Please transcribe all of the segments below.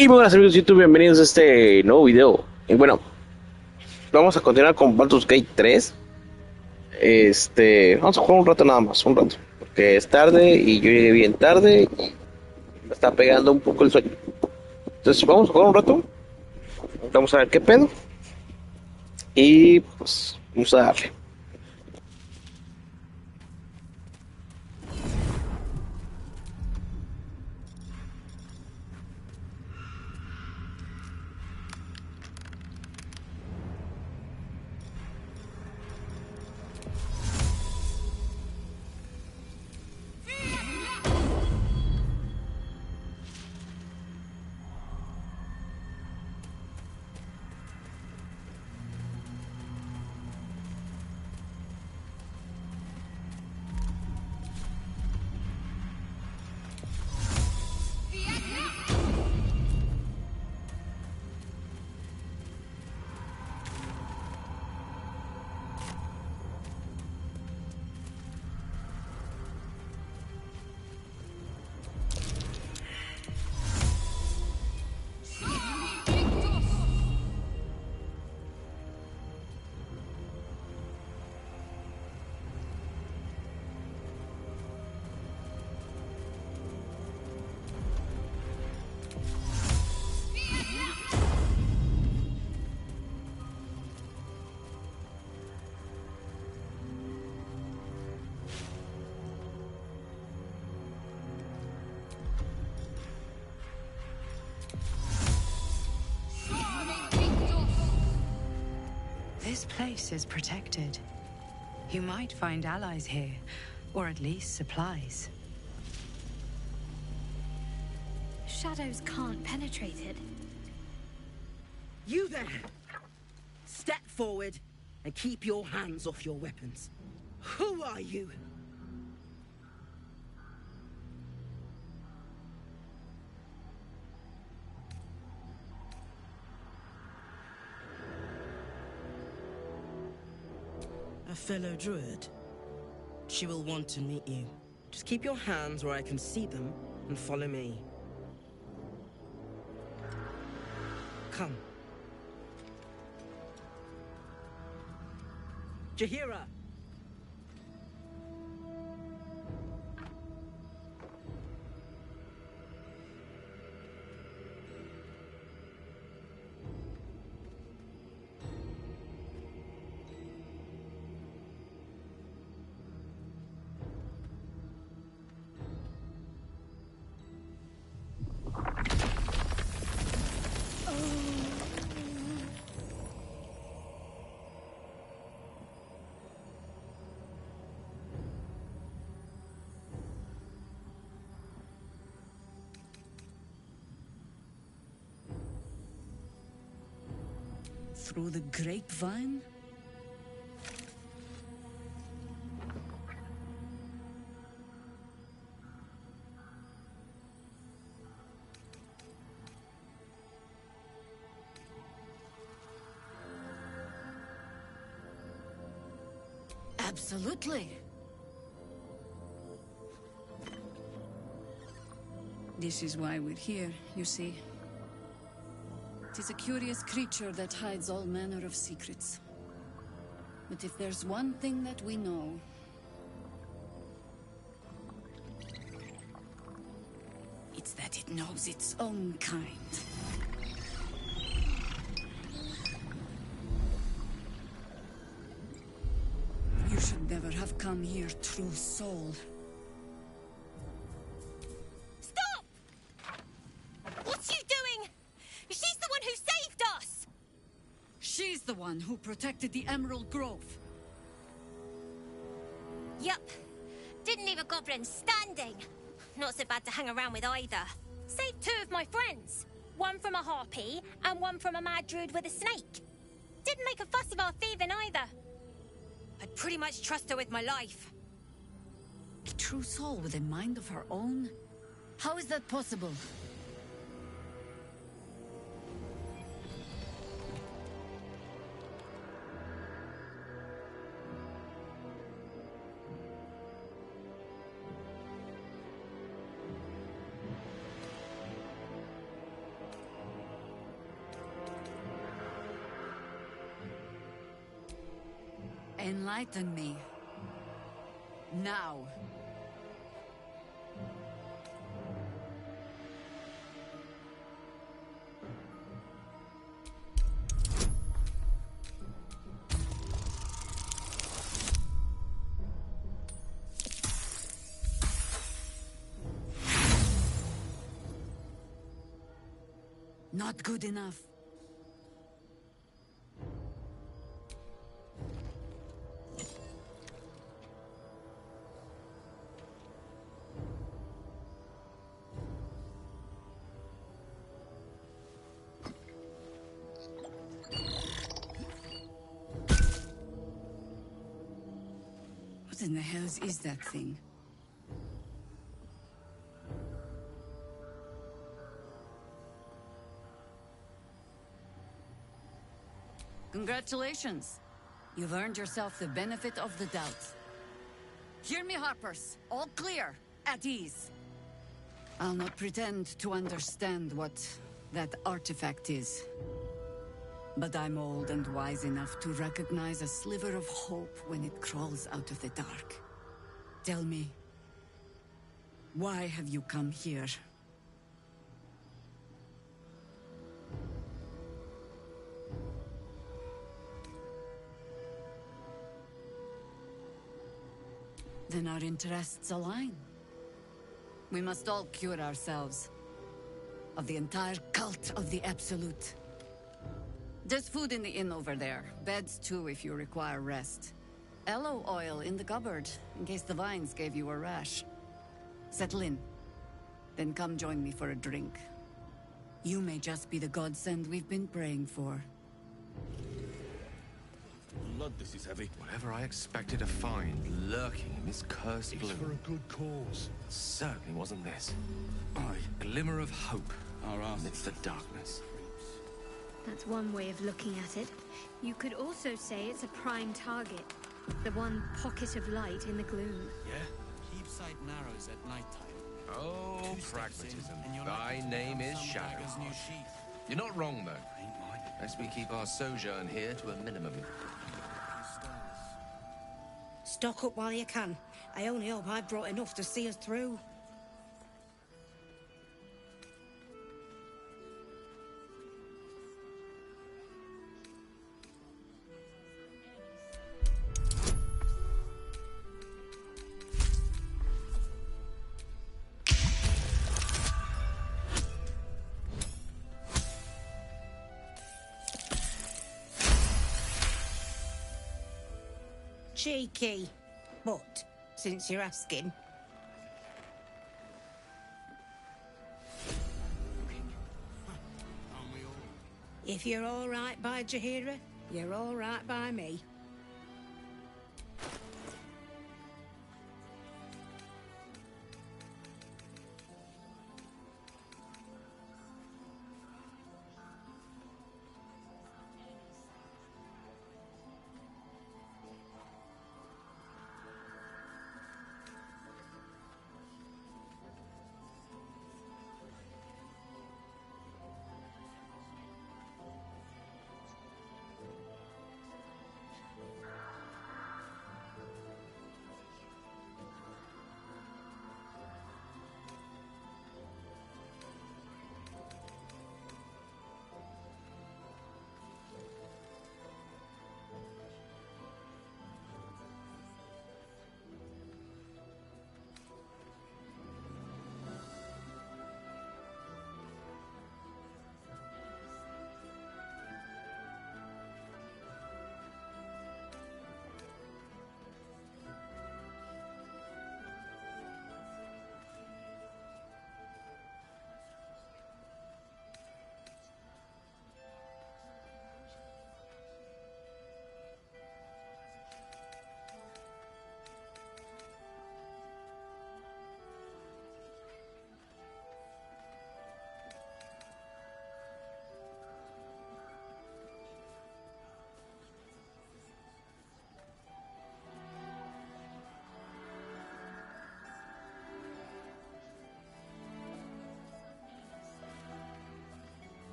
Y muy buenas amigos de YouTube, bienvenidos a este nuevo video. Y bueno, vamos a continuar con Baldur's Gate 3. Vamos a jugar un rato nada más, un rato. Porque es tarde y yo llegué bien tarde y me está pegando un poco el sueño. Entonces vamos a jugar un rato, vamos a ver qué pedo. Y pues vamos a darle. This place is protected. You might find allies here, or at least supplies. Shadows can't penetrate it. You there! Step forward and keep your hands off your weapons. Who are you? A fellow druid. She will want to meet you. Just keep your hands where I can see them and follow me. Come. Jahira! Through the grapevine? Absolutely. This is why we're here, you see. It is a curious creature that hides all manner of secrets. But if there's one thing that we know, it's that it knows its own kind. You should never have come here, true soul. Stop! What's you doing? She's the one who saved us! She's the one who protected the Emerald Grove. Yup. Didn't leave a goblin standing. Not so bad to hang around with either. Saved two of my friends. One from a harpy, and one from a mad druid with a snake. Didn't make a fuss of our thieving either. I'd pretty much trust her with my life. A true soul with a mind of her own? How is that possible? Enlighten me. Now. Not good enough. What in the hells is that thing? Congratulations. You've earned yourself the benefit of the doubt. Hear me, Harpers. All clear. At ease. I'll not pretend to understand what that artifact is. But I'm old and wise enough to recognize a sliver of hope when it crawls out of the dark. Tell me, why have you come here? Then our interests align. We must all cure ourselves of the entire cult of the Absolute. There's food in the inn over there. Beds too if you require rest. Aloe oil in the cupboard, in case the vines gave you a rash. Settle in. Then come join me for a drink. You may just be the godsend we've been praying for. Blood, this is heavy. Whatever I expected to find lurking in this cursed It's gloom. for a good cause. Certainly wasn't this. Aye. Glimmer of hope Our asses amidst the darkness. That's one way of looking at it. You could also say it's a prime target. The one pocket of light in the gloom. Yeah? Keep sight narrows at nighttime. Oh, 2 steps pragmatism. in, and you're Thy likely to name find is some Shadow. dagger's new sheath. You're not wrong, though. Ain't mine. Lest we keep our sojourn here to a minimum. Stock up while you can. I only hope I brought enough to see us through. Cheeky. But, since you're asking... Aren't we all? If you're all right by Jahira, you're all right by me.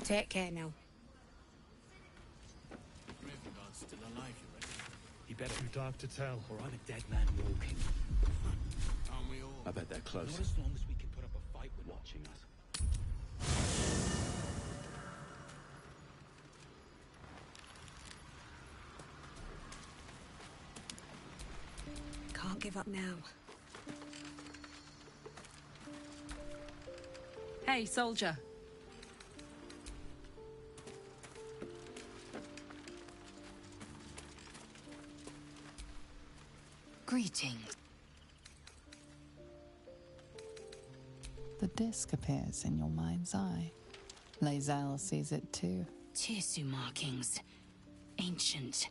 Take care now. Graveguard's still alive, you reckon? He better too dark to tell, or I'm a dead man walking. Aren't we all? I bet they're close. Not as long as we can put up a fight with watching us. Can't give up now. Hey, soldier. Greetings. The disc appears in your mind's eye. Lae'zel sees it too. Tirsu markings. Ancient.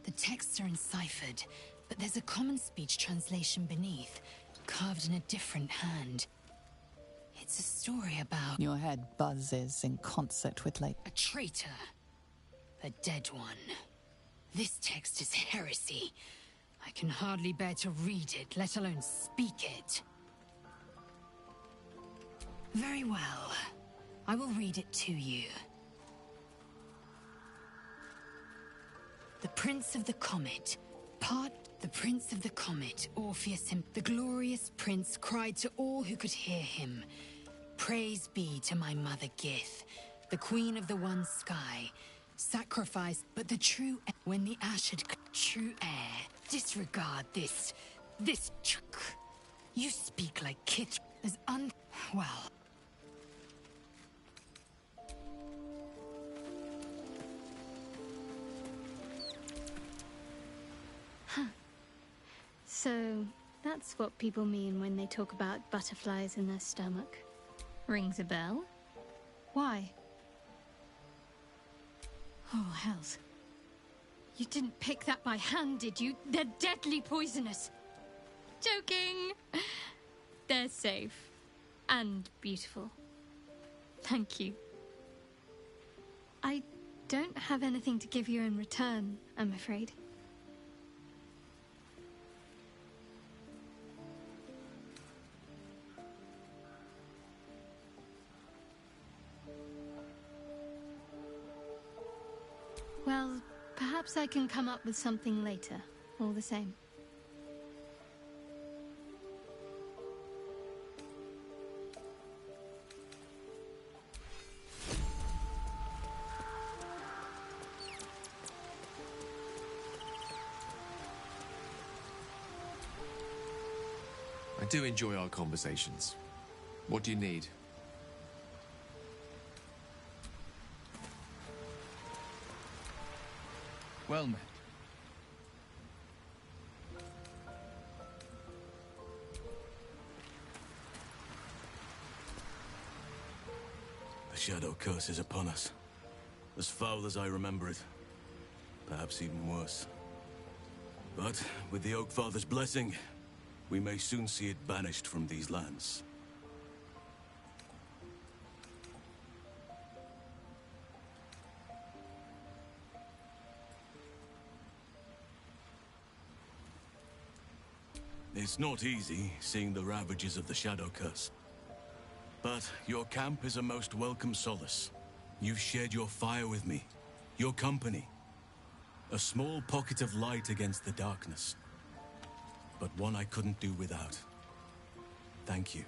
The texts are enciphered, but there's a common speech translation beneath, carved in a different hand. It's a story about Your head buzzes in concert with a traitor. A dead one. This text is heresy. I can hardly bear to read it, let alone speak it. Very well. I will read it to you. The Prince of the Comet. The Prince of the Comet, Orpheus the glorious prince, cried to all who could hear him. Praise be to my mother Gith, the queen of the one sky. Sacrifice, but the true when the ash had true air. Disregard this. You speak like Kit as well. So, that's what people mean when they talk about butterflies in their stomach. Rings a bell? Why? Oh, hells. You didn't pick that by hand, did you? They're deadly poisonous. Joking! They're safe. And beautiful. Thank you. I don't have anything to give you in return, I'm afraid. Well, perhaps I can come up with something later, all the same. I do enjoy our conversations. What do you need? Well met. The Shadow Curse is upon us. As foul as I remember it. Perhaps even worse. But with the Oak Father's blessing, we may soon see it banished from these lands. It's not easy, seeing the ravages of the Shadow Curse. But your camp is a most welcome solace. You've shared your fire with me, your company. A small pocket of light against the darkness. But one I couldn't do without. Thank you.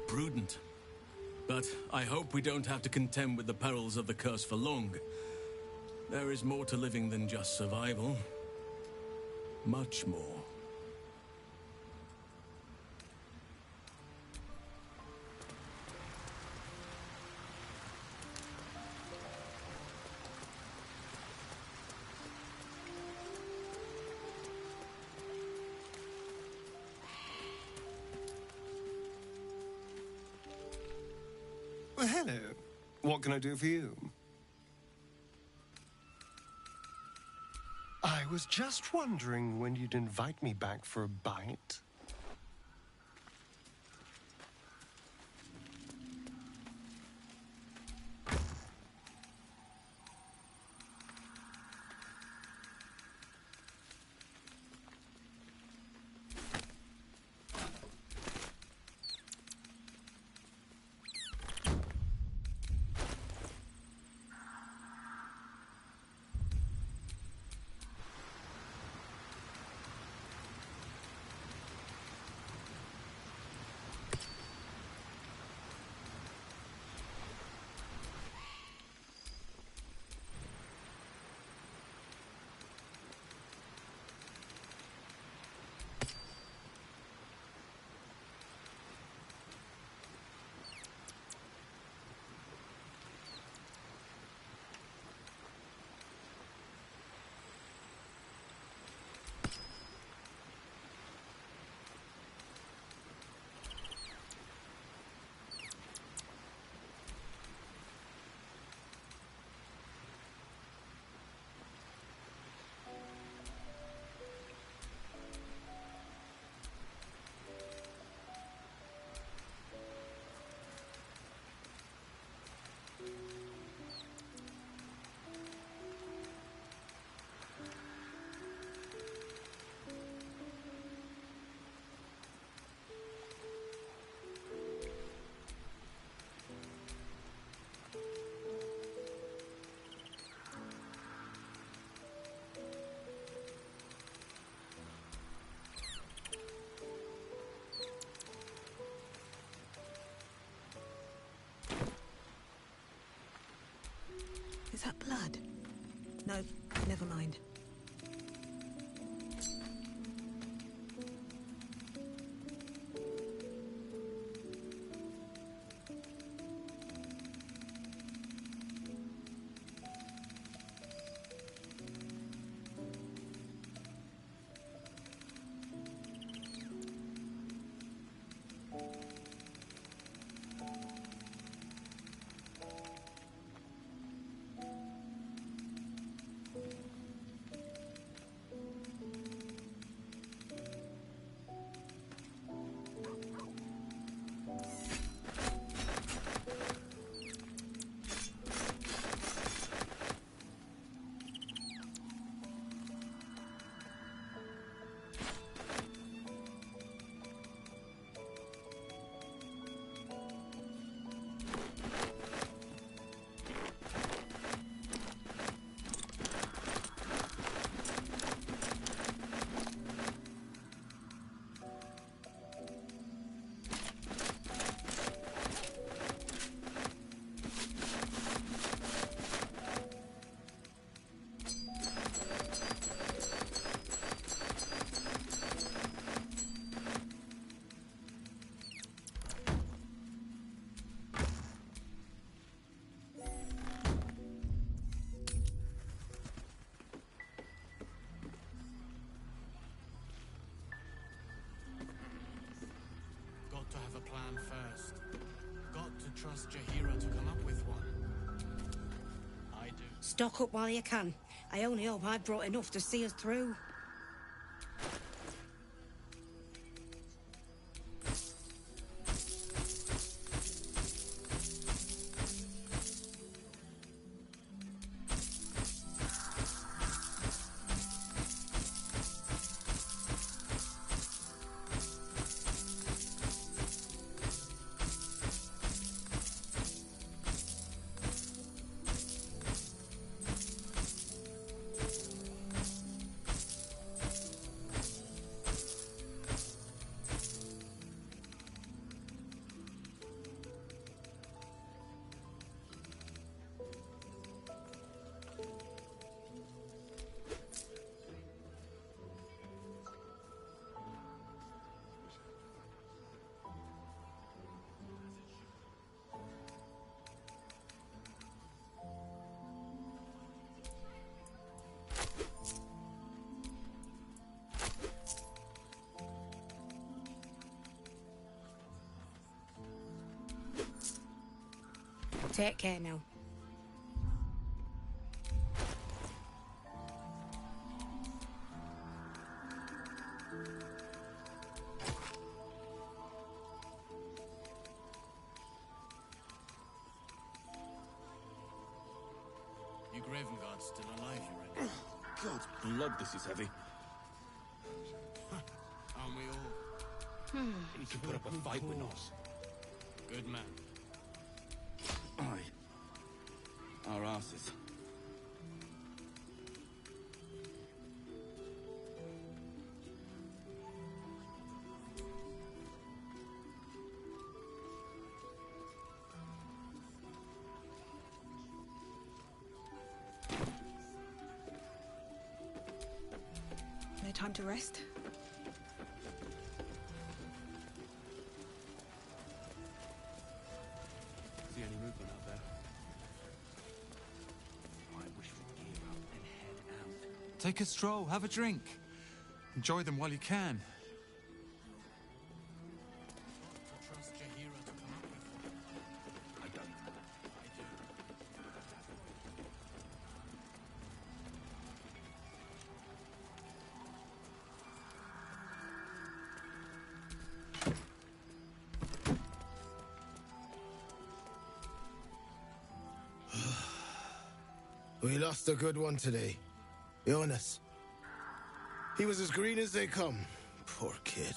Prudent. But I hope we don't have to contend with the perils of the curse for long. There is more to living than just survival. Much more. Well, hello. What can I do for you? I was just wondering when you'd invite me back for a bite. Is that blood? No, never mind. Got to have a plan first. Got to trust Jahira to come up with one. I do. Stock up while you can. I only hope I brought enough to see us through. Take care now. You Graven Guard's still alive, you reckon? God's blood, this is heavy. Aren't we all? You can put up a fight with us. Good man. Aye. Our asses. No time to rest? See any movement out there? I wish we'd gear up and head out. Take a stroll, have a drink. Enjoy them while you can. To trust Jahira to come up with one. I don't. I do. We lost a good one today. Jonas. He was as green as they come. Poor kid.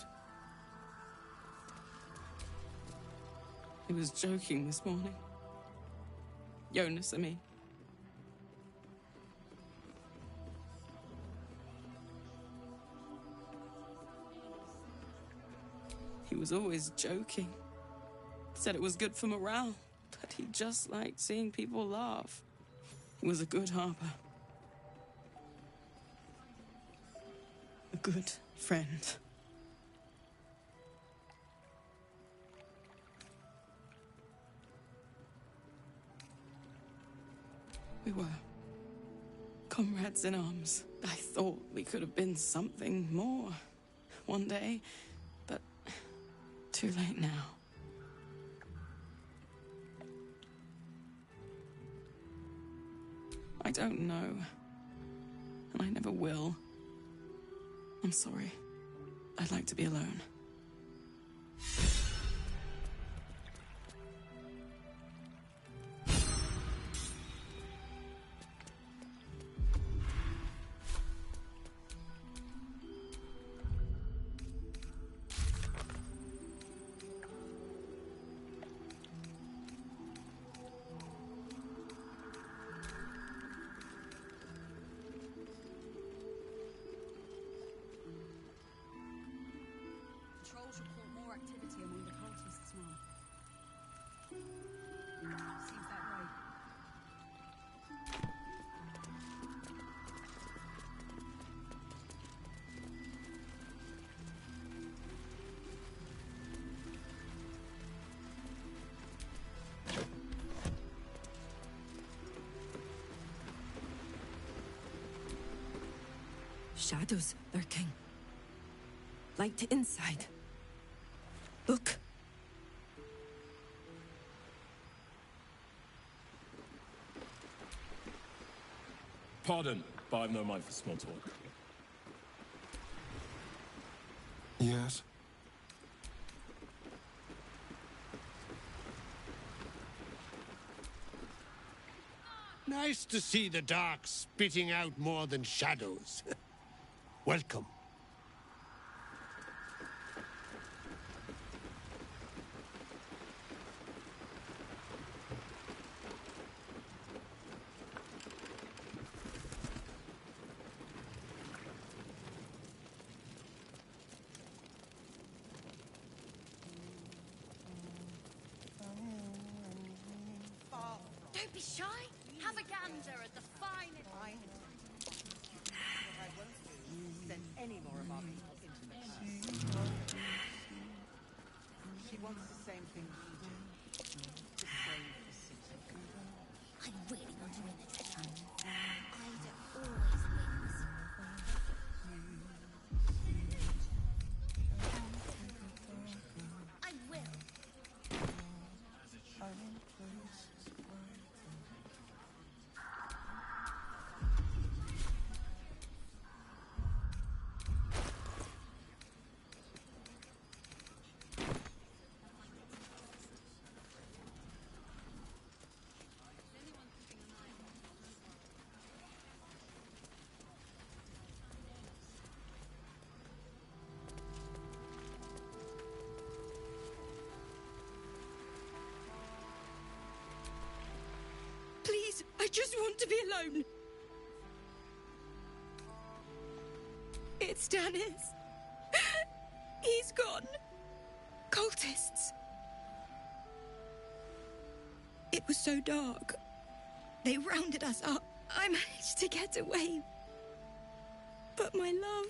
He was joking this morning. Jonas, I mean. He was always joking. Said it was good for morale, but he just liked seeing people laugh. He was a good harper. A good friend. We were comrades in arms. I thought we could have been something more one day, but too late now. I don't know, and I never will. I'm sorry. I'd like to be alone. Patrols report more activity among the cultists now. Seems that way. Shadows lurking. Light to inside. Look. Pardon, but I've no mind for small talk. Yes? Nice to see the dark spitting out more than shadows. Welcome. Don't be shy. Have a gander at the fine. Send any more of our people into the curse. She wants the same thing you do. To save the city. I really want to win the treasure. Ida always wins. I will. Please, I just want to be alone. It's Dennis. He's gone. Cultists. It was so dark. They rounded us up. I managed to get away. But my love...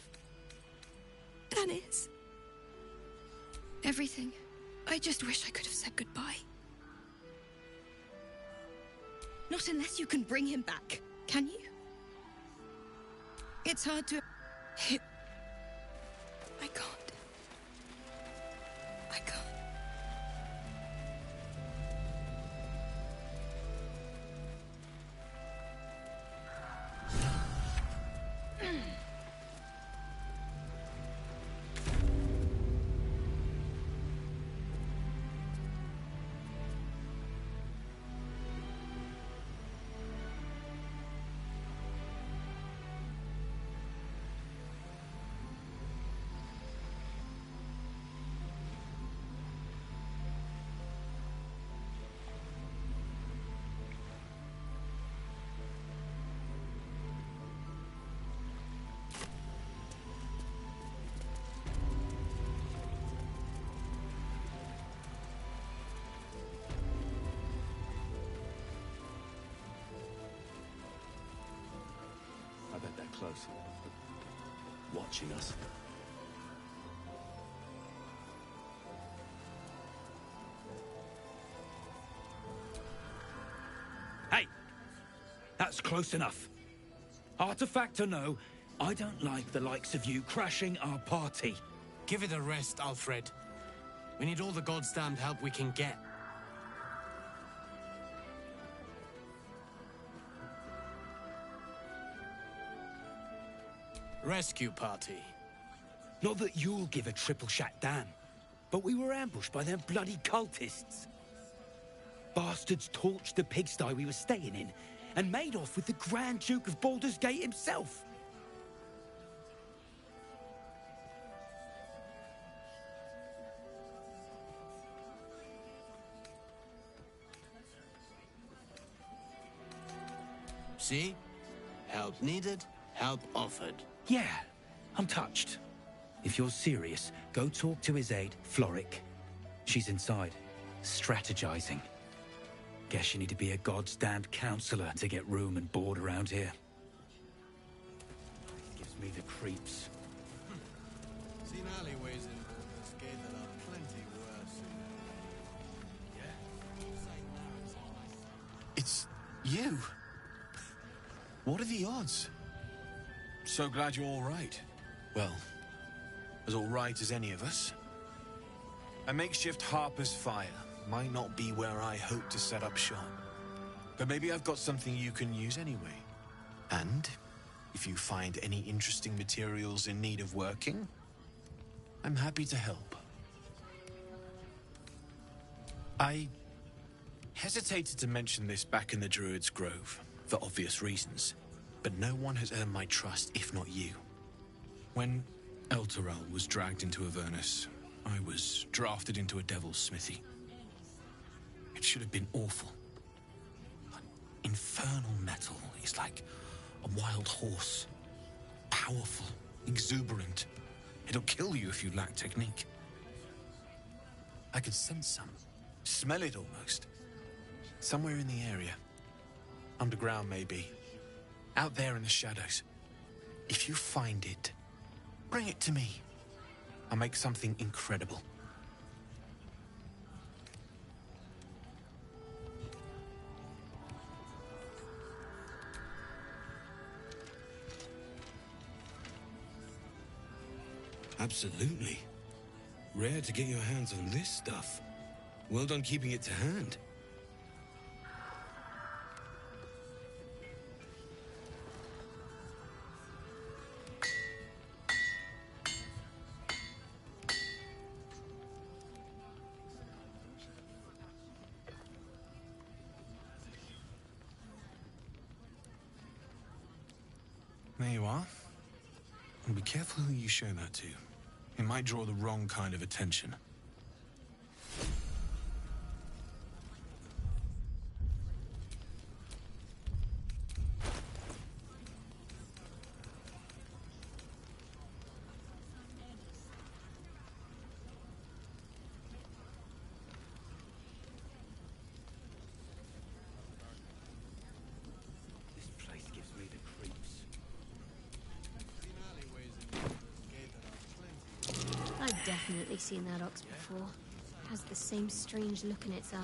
Dennis... Everything. I just wish I could have said goodbye. Not unless you can bring him back, can you? It's hard to... I can't. I can't. close. Watching us. Hey! That's close enough. Artifact or no, I don't like the likes of you crashing our party. Give it a rest, Alfred. We need all the God's damned help we can get. Rescue party. Not that you'll give a triple shot damn, but we were ambushed by them bloody cultists. Bastards torched the pigsty we were staying in and made off with the Grand Duke of Baldur's Gate himself. See? Help needed, help offered. Yeah, I'm touched. If you're serious, go talk to his aide, Floric. She's inside, strategizing. Guess you need to be a god's damned counselor to get room and board around here. Gives me the creeps. Seen alleyways in Baldur's Gate that are plenty worse. It's you. What are the odds? So glad you're all right. Well, as all right as any of us. A makeshift Harper's Fire might not be where I hope to set up shop. But maybe I've got something you can use anyway. And if you find any interesting materials in need of working, I'm happy to help. I hesitated to mention this back in the Druid's Grove, for obvious reasons, but no one has earned my trust if not you. When Elturel was dragged into Avernus, I was drafted into a devil's smithy. It should have been awful. But infernal metal is like a wild horse. Powerful, exuberant. It'll kill you if you lack technique. I could sense some. Smell it almost. Somewhere in the area. Underground, maybe. Out there in the shadows. If you find it, bring it to me. I'll make something incredible. Absolutely. Rare to get your hands on this stuff. Well done keeping it to hand. There you are. And be careful who you show that to. It might draw the wrong kind of attention. This place gives me the creeps. I've definitely seen that ox before. It has the same strange look in its eye.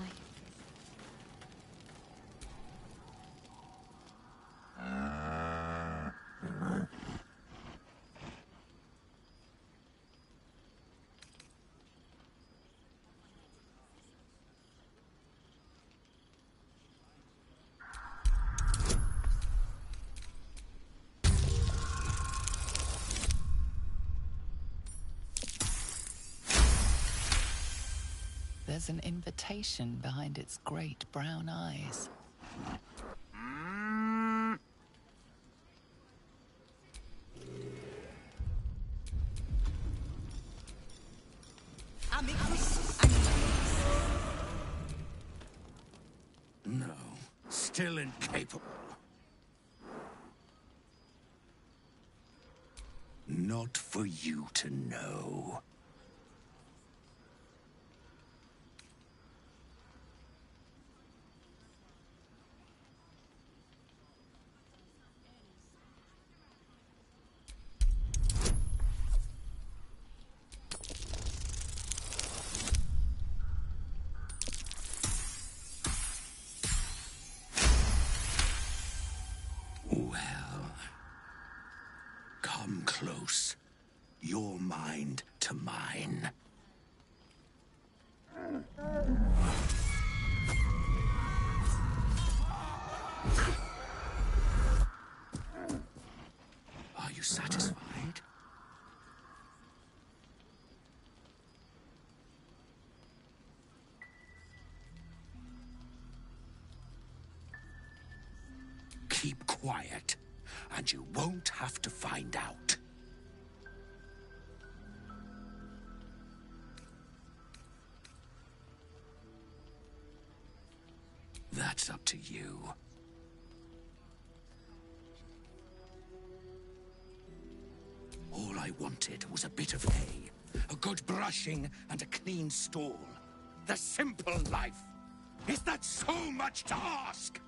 There's an invitation behind its great brown eyes. No, still incapable. Not for you to know. Come close. Your mind to mine. Are you satisfied? Keep quiet, and you won't have to find out. That's up to you. All I wanted was a bit of hay, a good brushing, and a clean stall. The simple life. Is that so much to ask?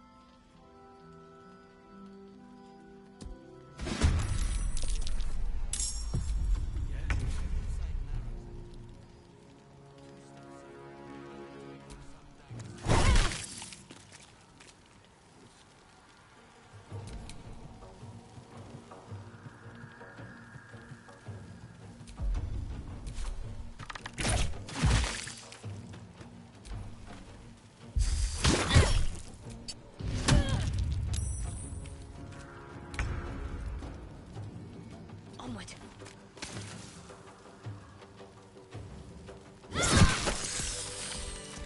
Onward.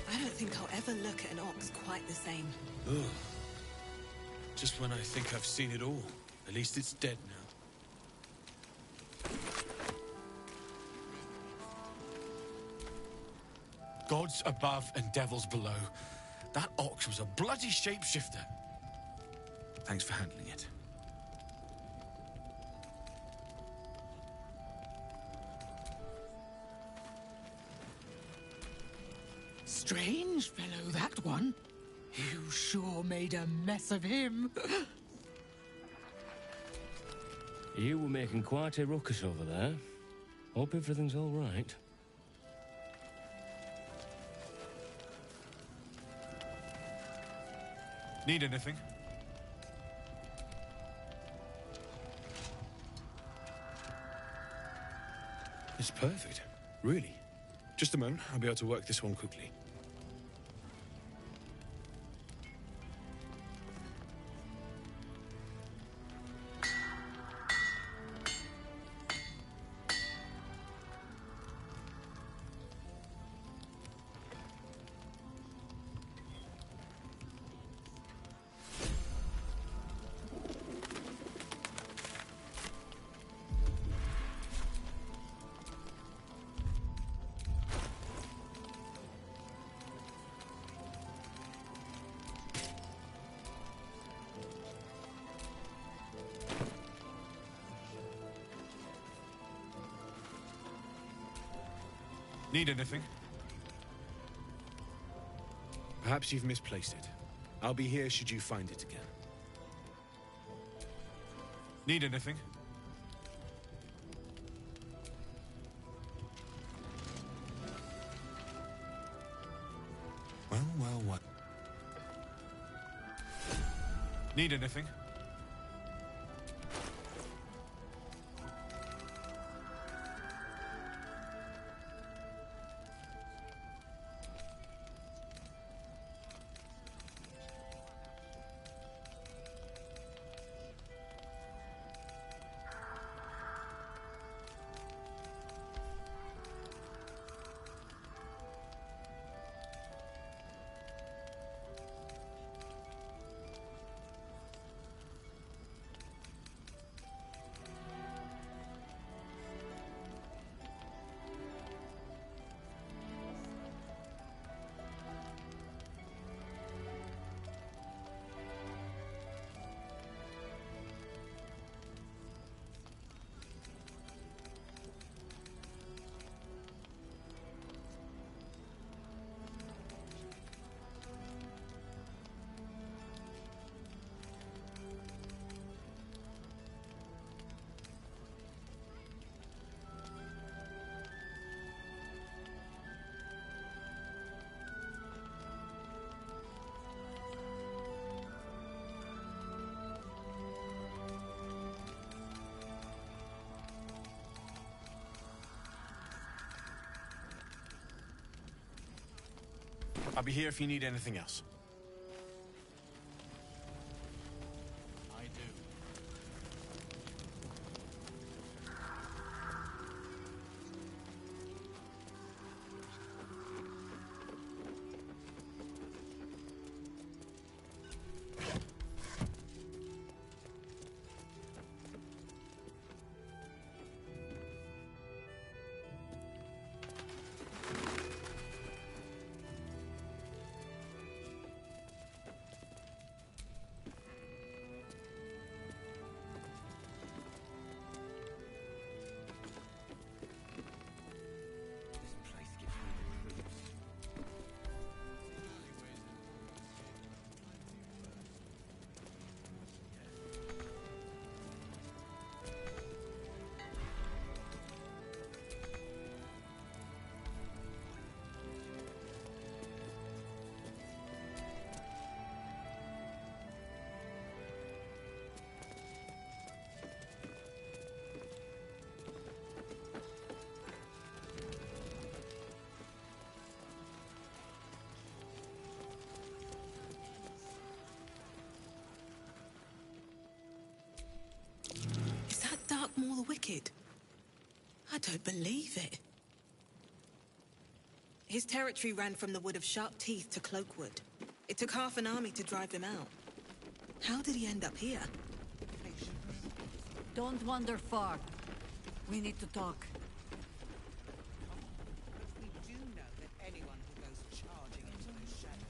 I don't think I'll ever look at an ox quite the same. Ugh. Just when I think I've seen it all. At least it's dead now. Gods above and devils below. That ox was a bloody shapeshifter. Thanks for handling it. Strange fellow, that one. You sure made a mess of him. You were making quite a ruckus over there. Hope everything's all right. Need anything? It's perfect. Really. Just a moment. I'll be able to work this one quickly. Need anything? Perhaps you've misplaced it. I'll be here should you find it again. Need anything? Well, what? Need anything? I'll be here if you need anything else. I do. Is that Darkmoor the Wicked? I don't believe it. His territory ran from the Wood of Sharp Teeth to Cloakwood. It took half an army to drive him out. How did he end up here? Don't wander far. We need to talk. We do know that anyone who goes charging into those shadows.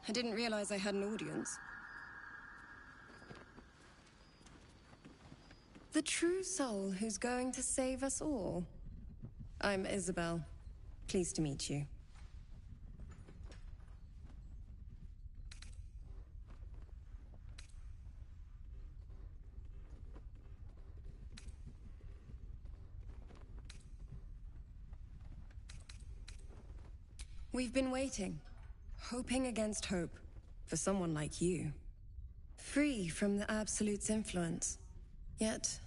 I didn't realize I had an audience. The true soul who's going to save us all. I'm Isabel. Pleased to meet you. We've been waiting, hoping against hope, for someone like you. Free from the Absolute's influence, yet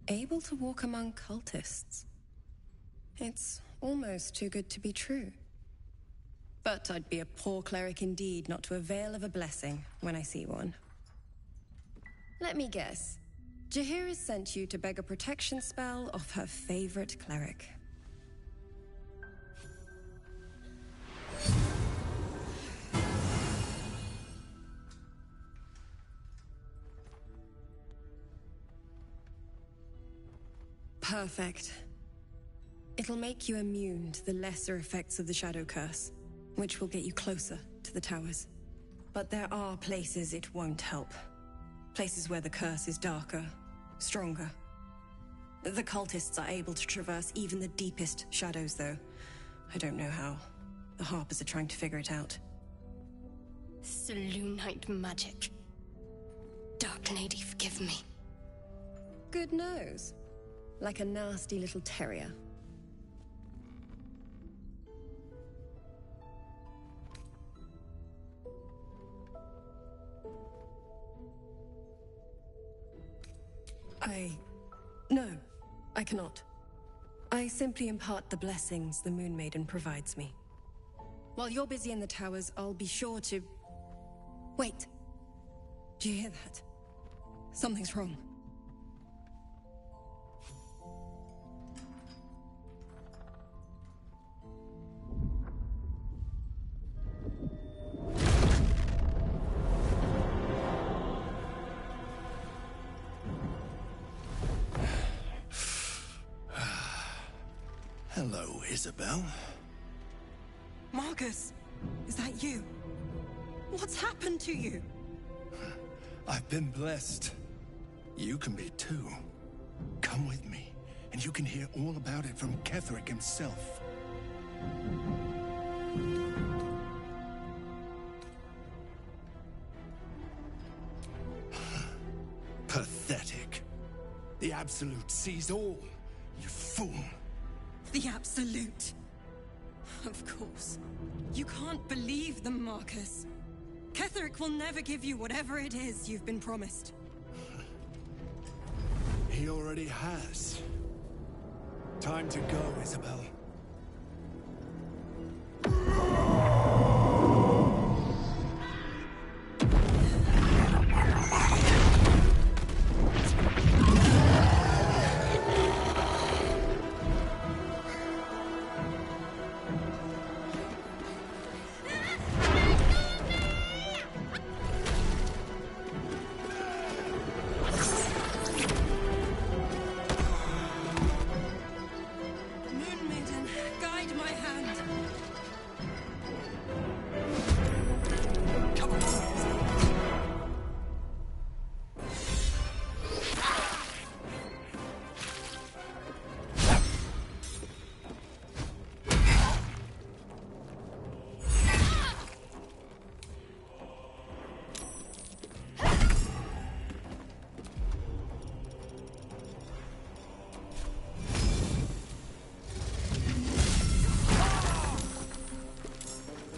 able to walk among cultists. It's almost too good to be true. But I'd be a poor cleric indeed not to avail of a blessing when I see one. Let me guess. Jaheira's sent you to beg a protection spell off her favorite cleric. Perfect. It'll make you immune to the lesser effects of the Shadow Curse, which will get you closer to the towers. But there are places it won't help. Places where the curse is darker, stronger. The cultists are able to traverse even the deepest shadows, though. I don't know how. The Harpers are trying to figure it out. Selûnite magic. Dark Lady, forgive me. Good nose. Like a nasty little terrier. No, I cannot. I simply impart the blessings the Moon Maiden provides me. While you're busy in the towers, I'll be sure to Wait. Do you hear that? Something's wrong. Hello, Isabel. Marcus, is that you? What's happened to you? I've been blessed. You can be too. Come with me, and you can hear all about it from Ketheric himself. Pathetic. The Absolute sees all, you fool. The Absolute. Of course. You can't believe them, Marcus. Ketheric will never give you whatever it is you've been promised. He already has. Time to go, Isabel. Moon Maiden, guide my hand. Come on.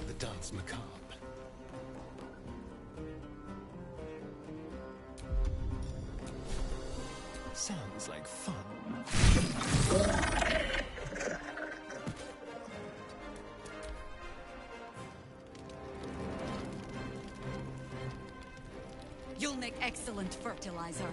The dance macabre. Sounds like fun. You'll make excellent fertilizer.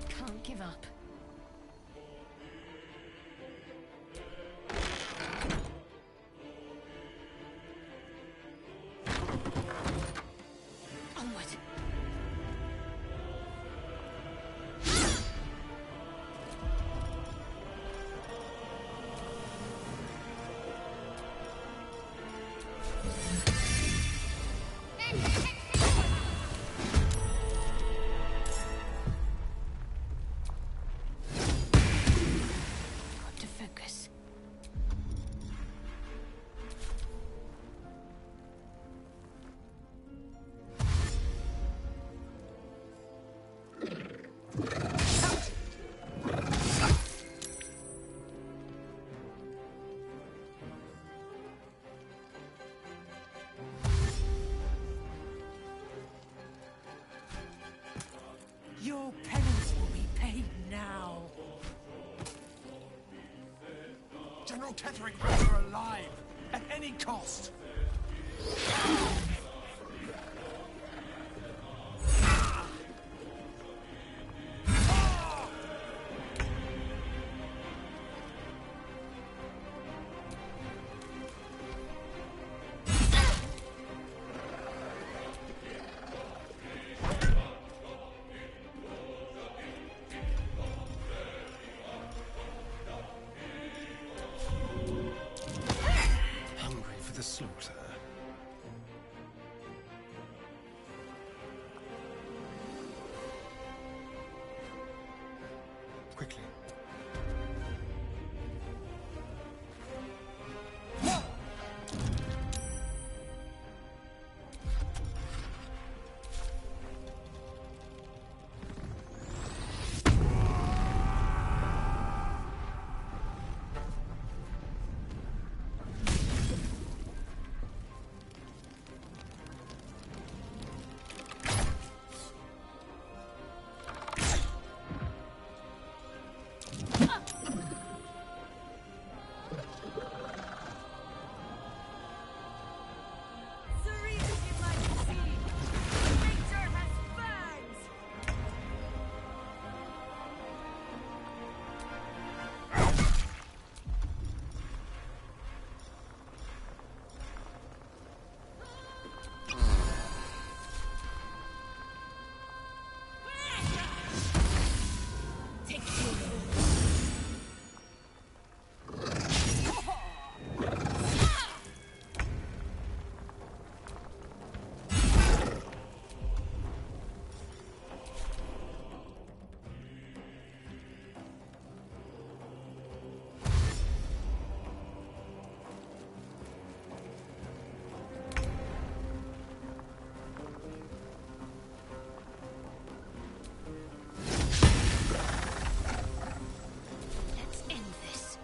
Can't give up. Onward. General Ketheric wants her alive, at any cost. Hungry for the slaughter. Quickly. Let's end this.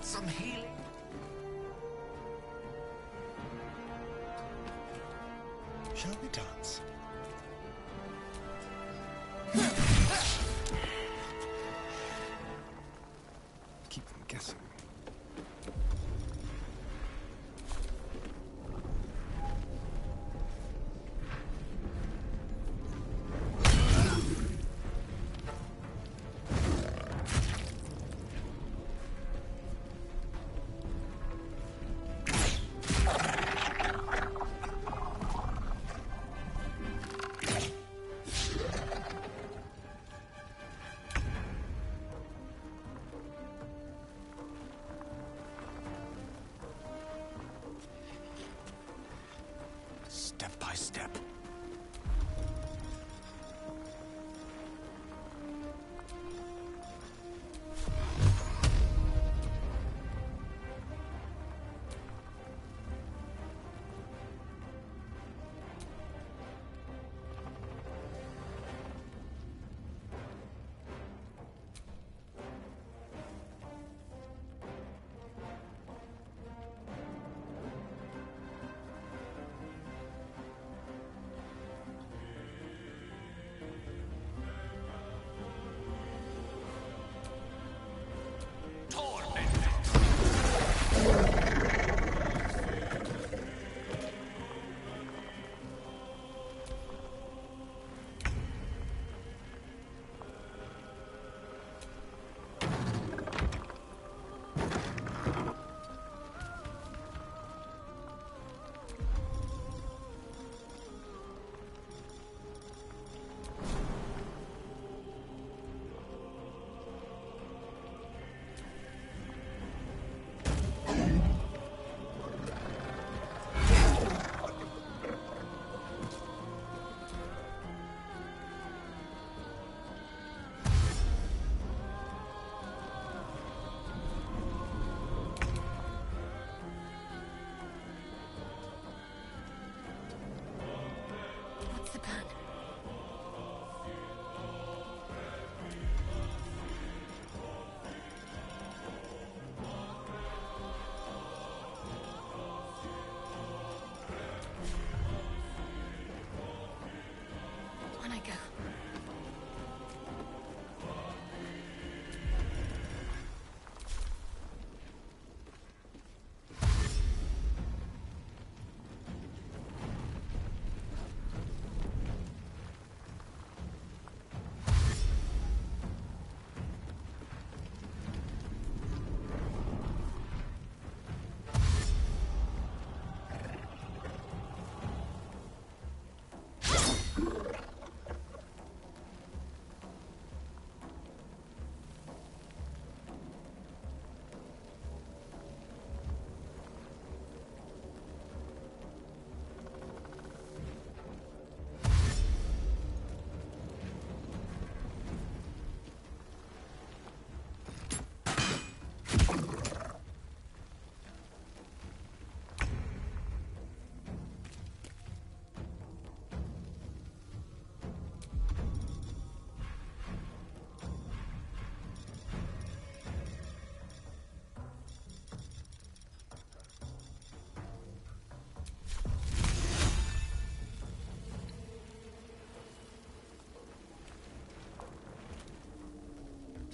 Some healing. Shall we dance? Keep them guessing. Step by step.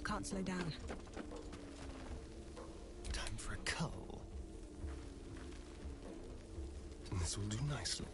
can't slow down. Time for a cull. And this will do nicely.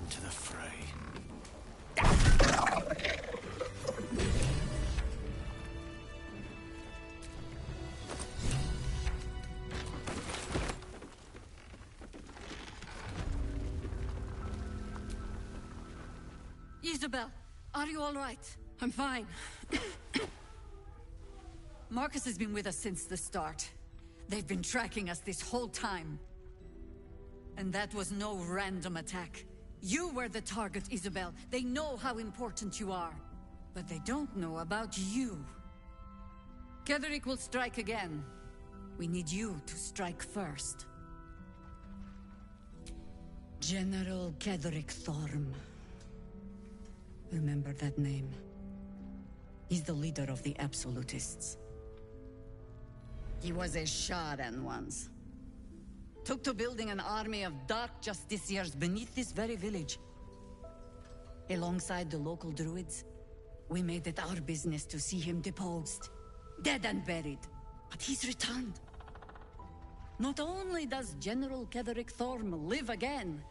Into the fray. Isabel, are you all right? I'm fine. Marcus has been with us since the start. They've been tracking us this whole time. And that was no random attack. You were the target, Isabel. They know how important you are. But they don't know about you. Ketheric will strike again. We need you to strike first. General Ketheric Thorm. Remember that name. He's the leader of the Absolutists. He was a Sharan once. Took to building an army of dark justiciars beneath this very village. Alongside the local druids, we made it our business to see him deposed, dead and buried. But he's returned. Not only does General Ketheric Thorm live again,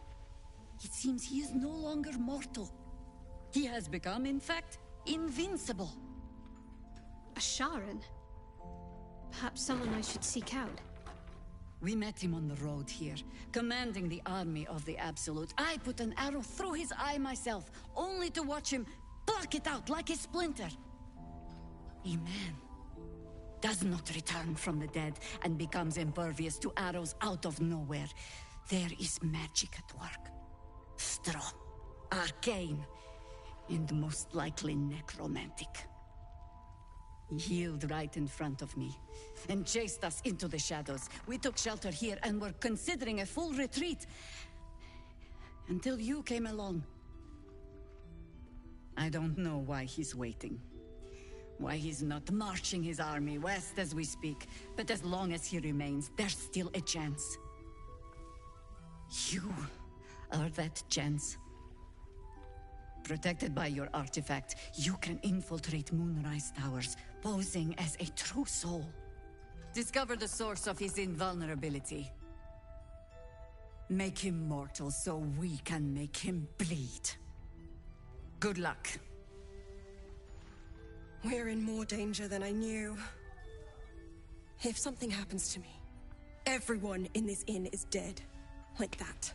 it seems he is no longer mortal. He has become, in fact, invincible. A Sharan? Perhaps someone I should seek out. We met him on the road here, commanding the army of the Absolute. I put an arrow through his eye myself, only to watch him pluck it out like a splinter. A man does not return from the dead and becomes impervious to arrows out of nowhere. There is magic at work. Strong, arcane, and most likely necromantic. He healed right in front of me and chased us into the shadows. We took shelter here and were considering a full retreat until you came along. I don't know why he's waiting. Why he's not marching his army west as we speak. But as long as he remains, there's still a chance. You are that chance. Protected by your artifact, you can infiltrate Moonrise Towers, posing as a true soul. Discover the source of his invulnerability. Make him mortal so we can make him bleed. Good luck. We're in more danger than I knew. If something happens to me, everyone in this inn is dead. Like that.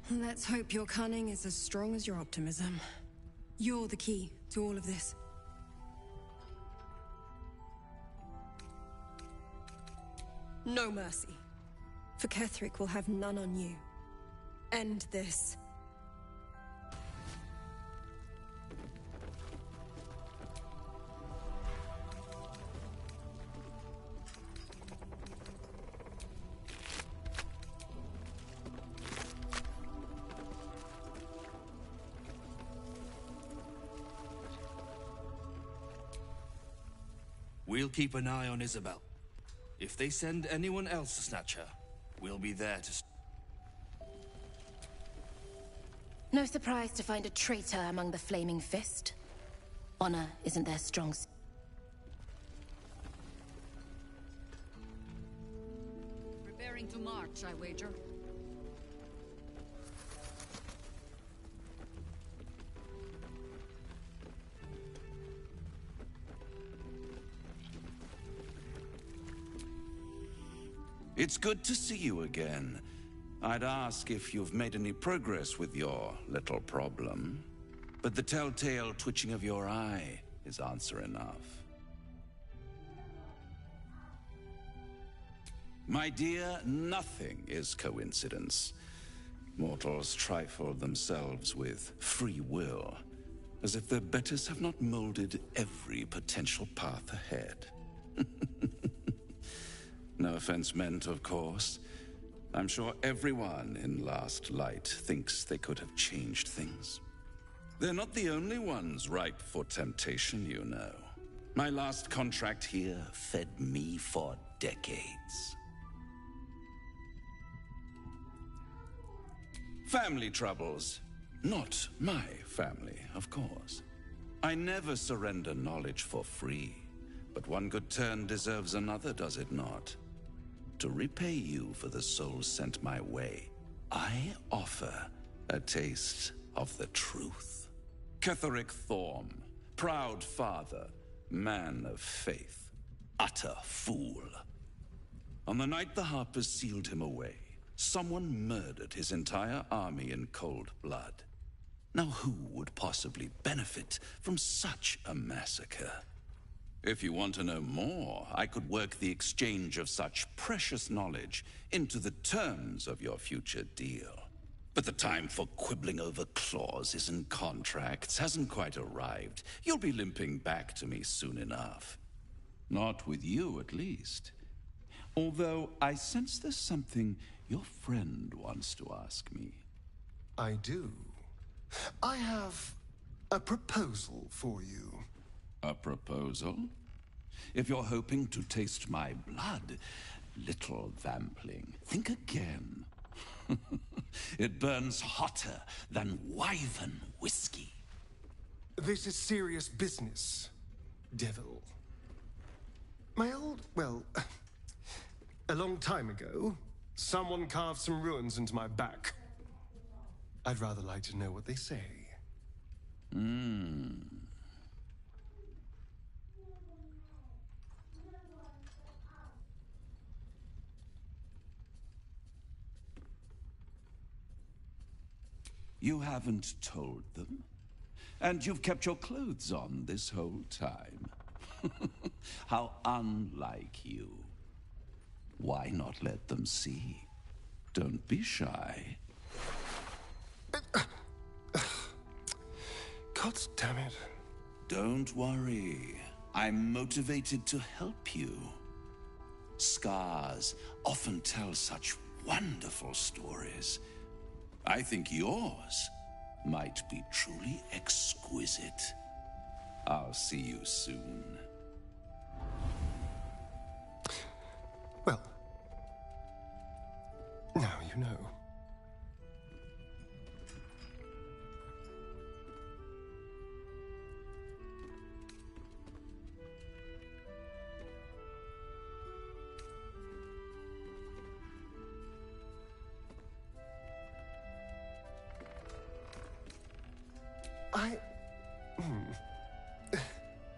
Let's hope your cunning is as strong as your optimism. You're the key to all of this. No mercy. For Ketheric will have none on you. End this. We'll keep an eye on Isabel. If they send anyone else to snatch her, we'll be there to... No surprise to find a traitor among the Flaming Fist. Honor isn't their strong suit. Preparing to march, I wager. It's good to see you again. I'd ask if you've made any progress with your little problem, but the telltale twitching of your eye is answer enough. My dear, nothing is coincidence. Mortals trifle themselves with free will, as if their betters have not molded every potential path ahead. No offense meant, of course. I'm sure everyone in Last Light thinks they could have changed things. They're not the only ones ripe for temptation, you know. My last contract here fed me for decades. Family troubles. Not my family, of course. I never surrender knowledge for free, but one good turn deserves another, does it not? To repay you for the souls sent my way, I offer a taste of the truth. Ketheric Thorm, proud father, man of faith, utter fool. On the night the Harpers sealed him away, someone murdered his entire army in cold blood. Now who would possibly benefit from such a massacre? If you want to know more, I could work the exchange of such precious knowledge into the terms of your future deal. But the time for quibbling over clauses and contracts hasn't quite arrived. You'll be limping back to me soon enough. Not with you, at least. Although I sense there's something your friend wants to ask me. I do. I have a proposal for you. A proposal? If you're hoping to taste my blood, little vampling, think again. It burns hotter than wyvern whiskey. This is serious business, devil. A long time ago, someone carved some runes into my back. I'd rather like to know what they say. You haven't told them? And you've kept your clothes on this whole time? How unlike you. Why not let them see? Don't be shy. God damn it. Don't worry. I'm motivated to help you. Scars often tell such wonderful stories. I think yours might be truly exquisite. I'll see you soon. Well, now you know.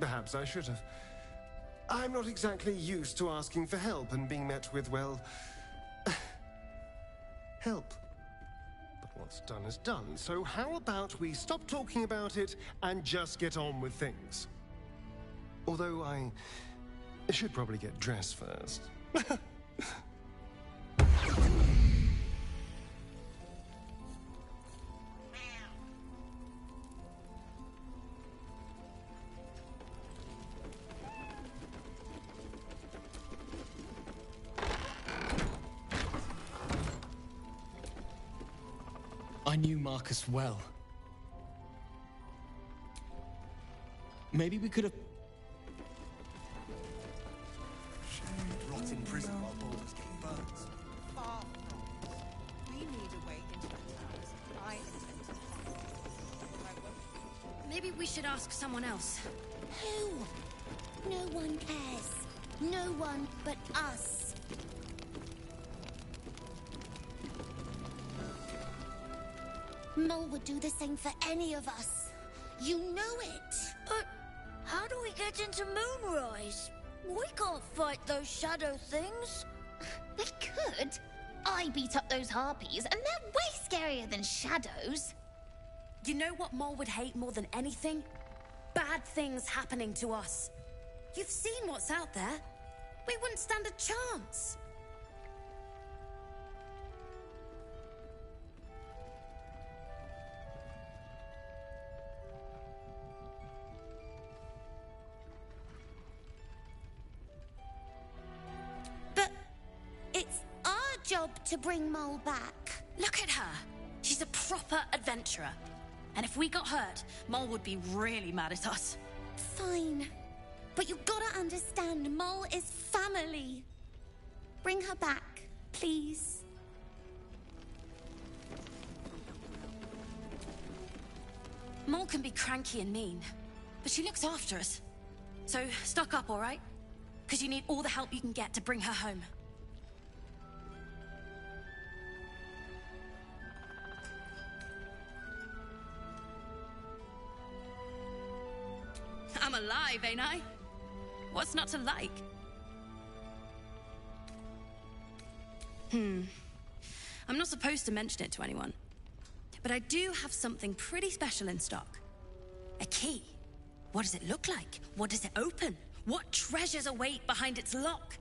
Perhaps I should have. I'm not exactly used to asking for help and being met with, well, help. But what's done is done, so how about we stop talking about it and just get on with things? Although I should probably get dressed first. I knew Marcus well. Maybe we could have... Rot in prison while Baldur's getting burnt. Far from us. We need a way into the towers. I intend to find. Maybe we should ask someone else. Who? No one cares. No one but us. Mol would do the same for any of us. You know it. But how do we get into Moonrise? We can't fight those shadow things. We could. good. I beat up those harpies, and they're way scarier than shadows. You know what Mole would hate more than anything? Bad things happening to us. You've seen what's out there. We wouldn't stand a chance. But it's our job to bring Mole back. Look at her. She's a proper adventurer. And if we got hurt, Mole would be really mad at us. Fine. But you gotta understand, Mole is family. Bring her back, please. Mole can be cranky and mean, but she looks after us. So stock up, all right? Because you need all the help you can get to bring her home. I'm alive, ain't I? What's not to like? I'm not supposed to mention it to anyone, but I do have something pretty special in stock. A key. What does it look like? What does it open? What treasures await behind its lock?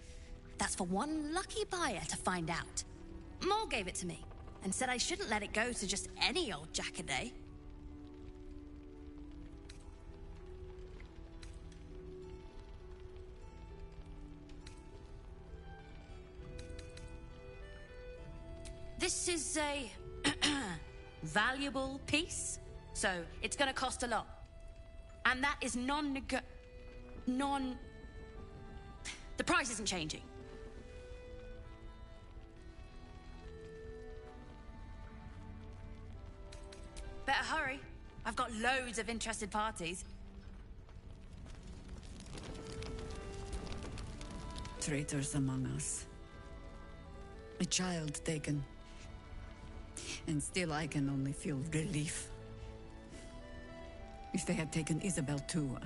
That's for one lucky buyer to find out. Mole gave it to me and said I shouldn't let it go to just any old jackaday. This is a valuable piece, so it's gonna cost a lot. And that is the price isn't changing. Better hurry. I've got loads of interested parties. Traitors among us. A child taken. And still I can only feel relief. If they had taken Isabel too,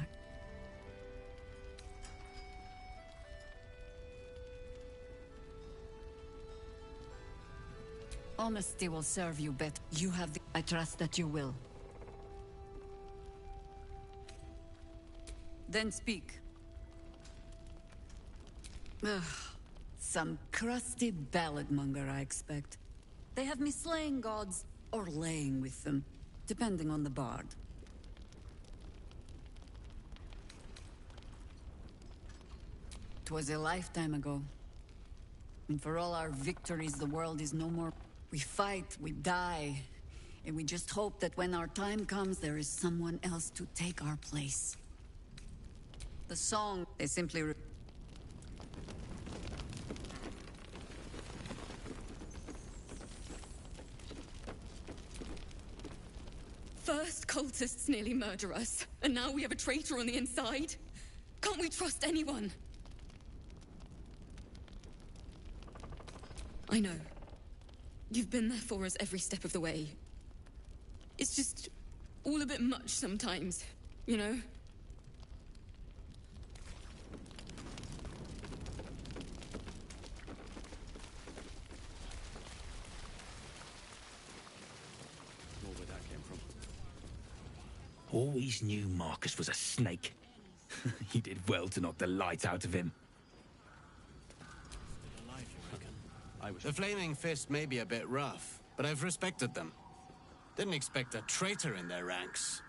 Honesty will serve you better. You have the... I trust that you will. Then speak. Ugh. Some crusty ballad monger, I expect. They have me slaying gods or laying with them, depending on the bard. 'Twas a lifetime ago. And for all our victories, the world is no more. We fight, we die, and we just hope that when our time comes, there is someone else to take our place. The song, they simply... First, cultists nearly murder us, and now we have a traitor on the inside. Can't we trust anyone? I know. You've been there for us every step of the way. It's just all a bit much sometimes, you know? Where that came from. Always knew Marcus was a snake. He did well to knock the light out of him. The Flaming Fist may be a bit rough, but I've respected them. Didn't expect a traitor in their ranks.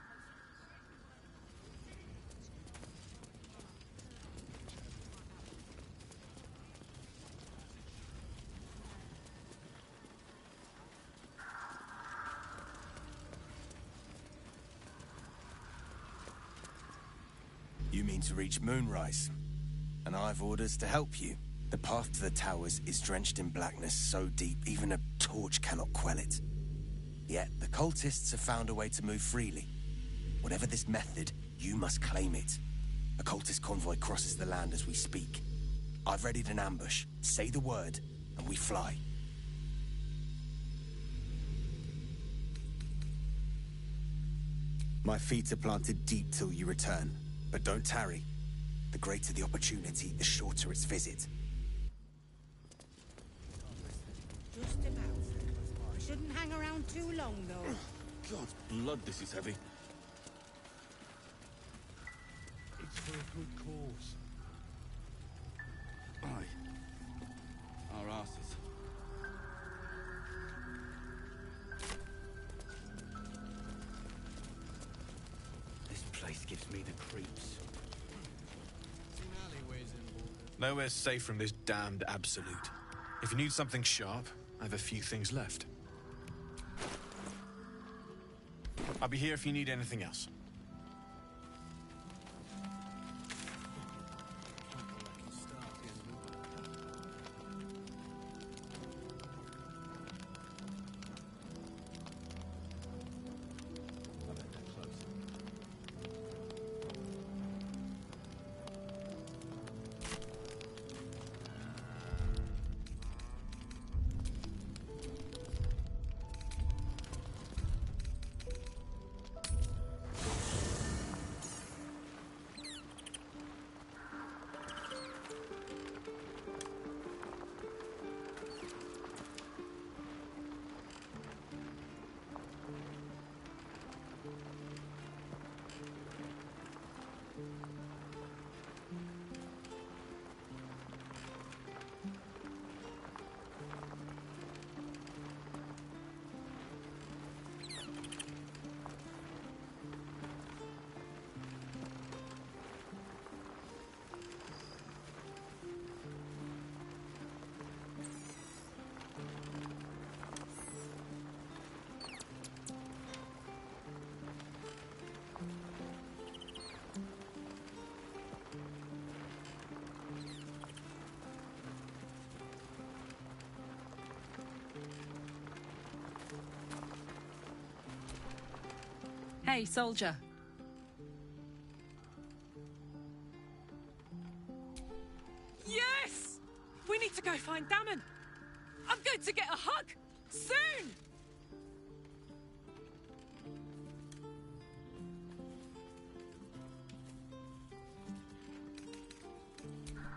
You mean to reach Moonrise, and I've orders to help you. The path to the towers is drenched in blackness so deep even a torch cannot quell it. Yet the cultists have found a way to move freely. Whatever this method, you must claim it. A cultist convoy crosses the land as we speak. I've readied an ambush. Say the word, and we fly. My feet are planted deep till you return, but don't tarry. The greater the opportunity, the shorter its visit. on too long, though. God's blood, this is heavy. It's for a good cause. Aye. Our asses. This place gives me the creeps. Nowhere's safe from this damned absolute. If you need something sharp, I have a few things left. I'll be here if you need anything else. Hey, soldier. Yes! We need to go find Damon. I'm going to get a hug soon!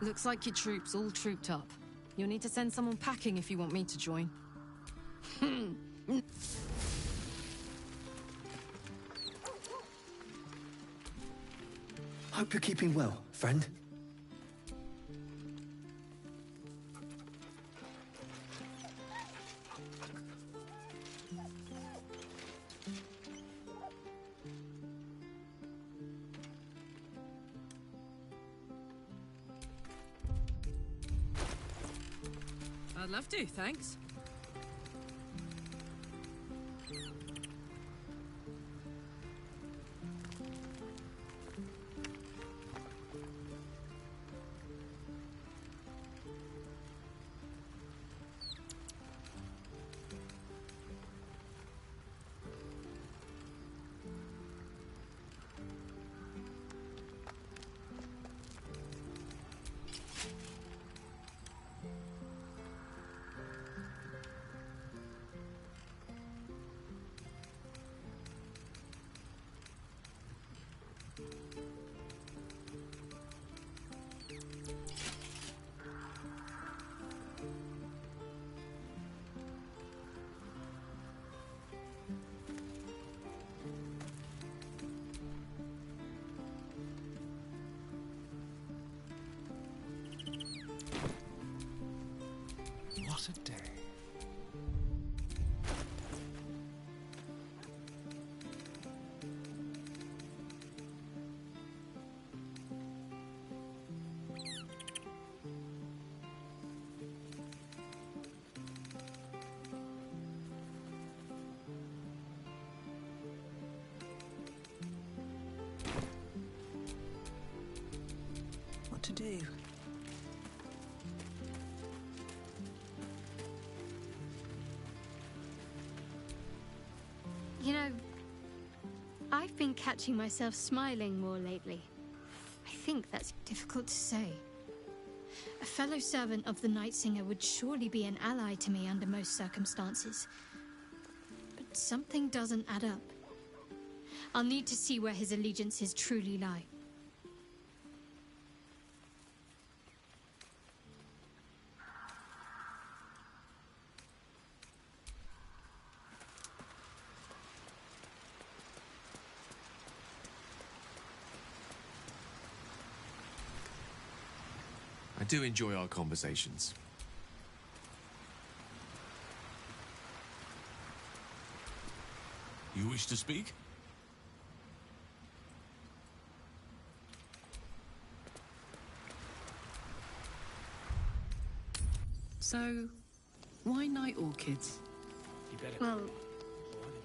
Looks like your troops all trooped up. You'll need to send someone packing if you want me to join. Hope you're keeping well, friend. I'd love to, thanks. What a day. What to do? You know, I've been catching myself smiling more lately. I think that's difficult to say. A fellow servant of the Night Singer would surely be an ally to me under most circumstances. But something doesn't add up. I'll need to see where his allegiances truly lie. do enjoy our conversations. You wish to speak? So, why night orchids? Well,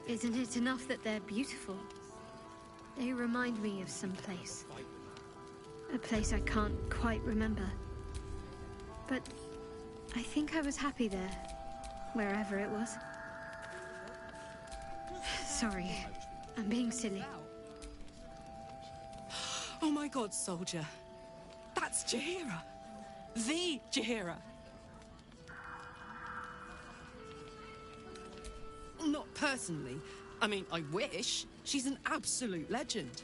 isn't it enough that they're beautiful? They remind me of some place. A place I can't quite remember. But I think I was happy there, wherever it was. Sorry, I'm being silly. Oh my god, soldier. That's Jaheira. The Jaheira. Not personally. I mean, I wish. She's an absolute legend.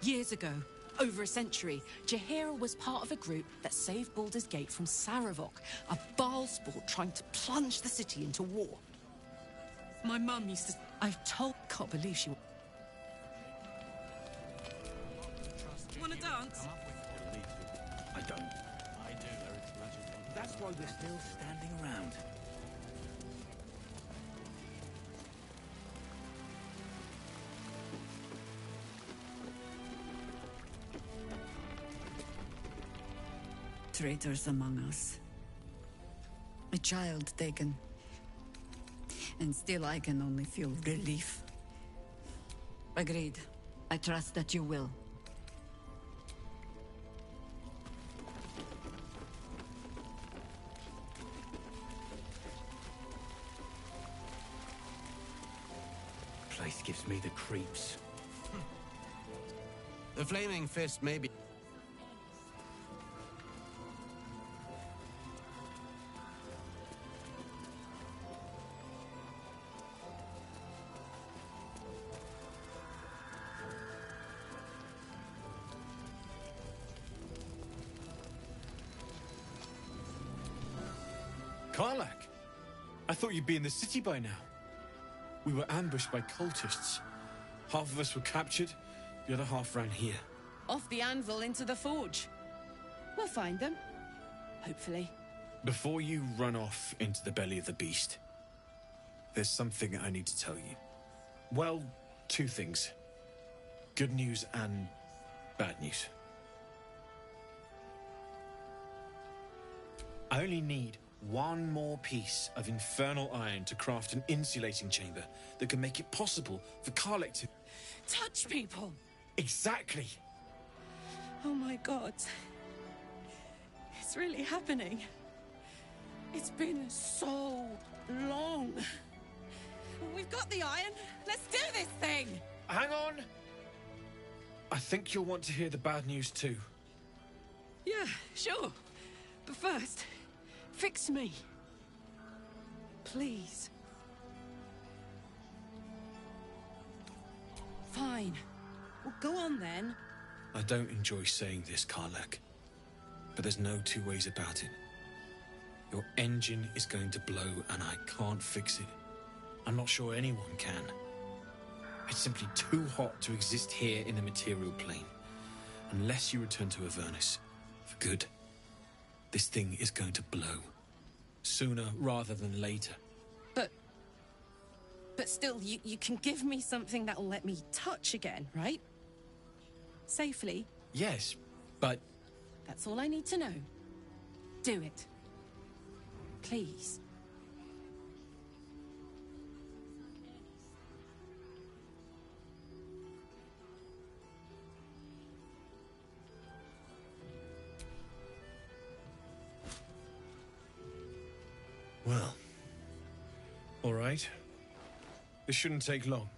Years ago, over a century, Jaheira was part of a group that saved Baldur's Gate from Saravok, a Baal sport trying to plunge the city into war. My mum used to... Can't believe she... Wanna dance? I don't. I do. That's why we're still standing around. Traitors among us. A child taken. And still I can only feel relief. Agreed. I trust that you will. Place gives me the creeps. The Flaming Fist may be... Karlak! I thought you'd be in the city by now. We were ambushed by cultists. Half of us were captured, the other half ran here. Off the anvil into the forge. We'll find them. Hopefully. Before you run off into the belly of the beast, there's something I need to tell you. Well, two things. Good news and bad news. I only need one more piece of infernal iron to craft an insulating chamber that can make it possible for Karlak to... Touch people! Exactly! Oh my god. It's really happening. It's been so long. We've got the iron. Let's do this thing! Hang on! I think you'll want to hear the bad news too. Yeah, sure. But first, fix me. Please. Fine. Well, go on then. I don't enjoy saying this, Karlak, but there's no two ways about it. Your engine is going to blow and I can't fix it. I'm not sure anyone can. It's simply too hot to exist here in the material plane. Unless you return to Avernus for good, this thing is going to blow. Sooner rather than later. But still, you can give me something that'll let me touch again, right? Safely. Yes, but... That's all I need to know. Do it. Please. Well, all right. This shouldn't take long.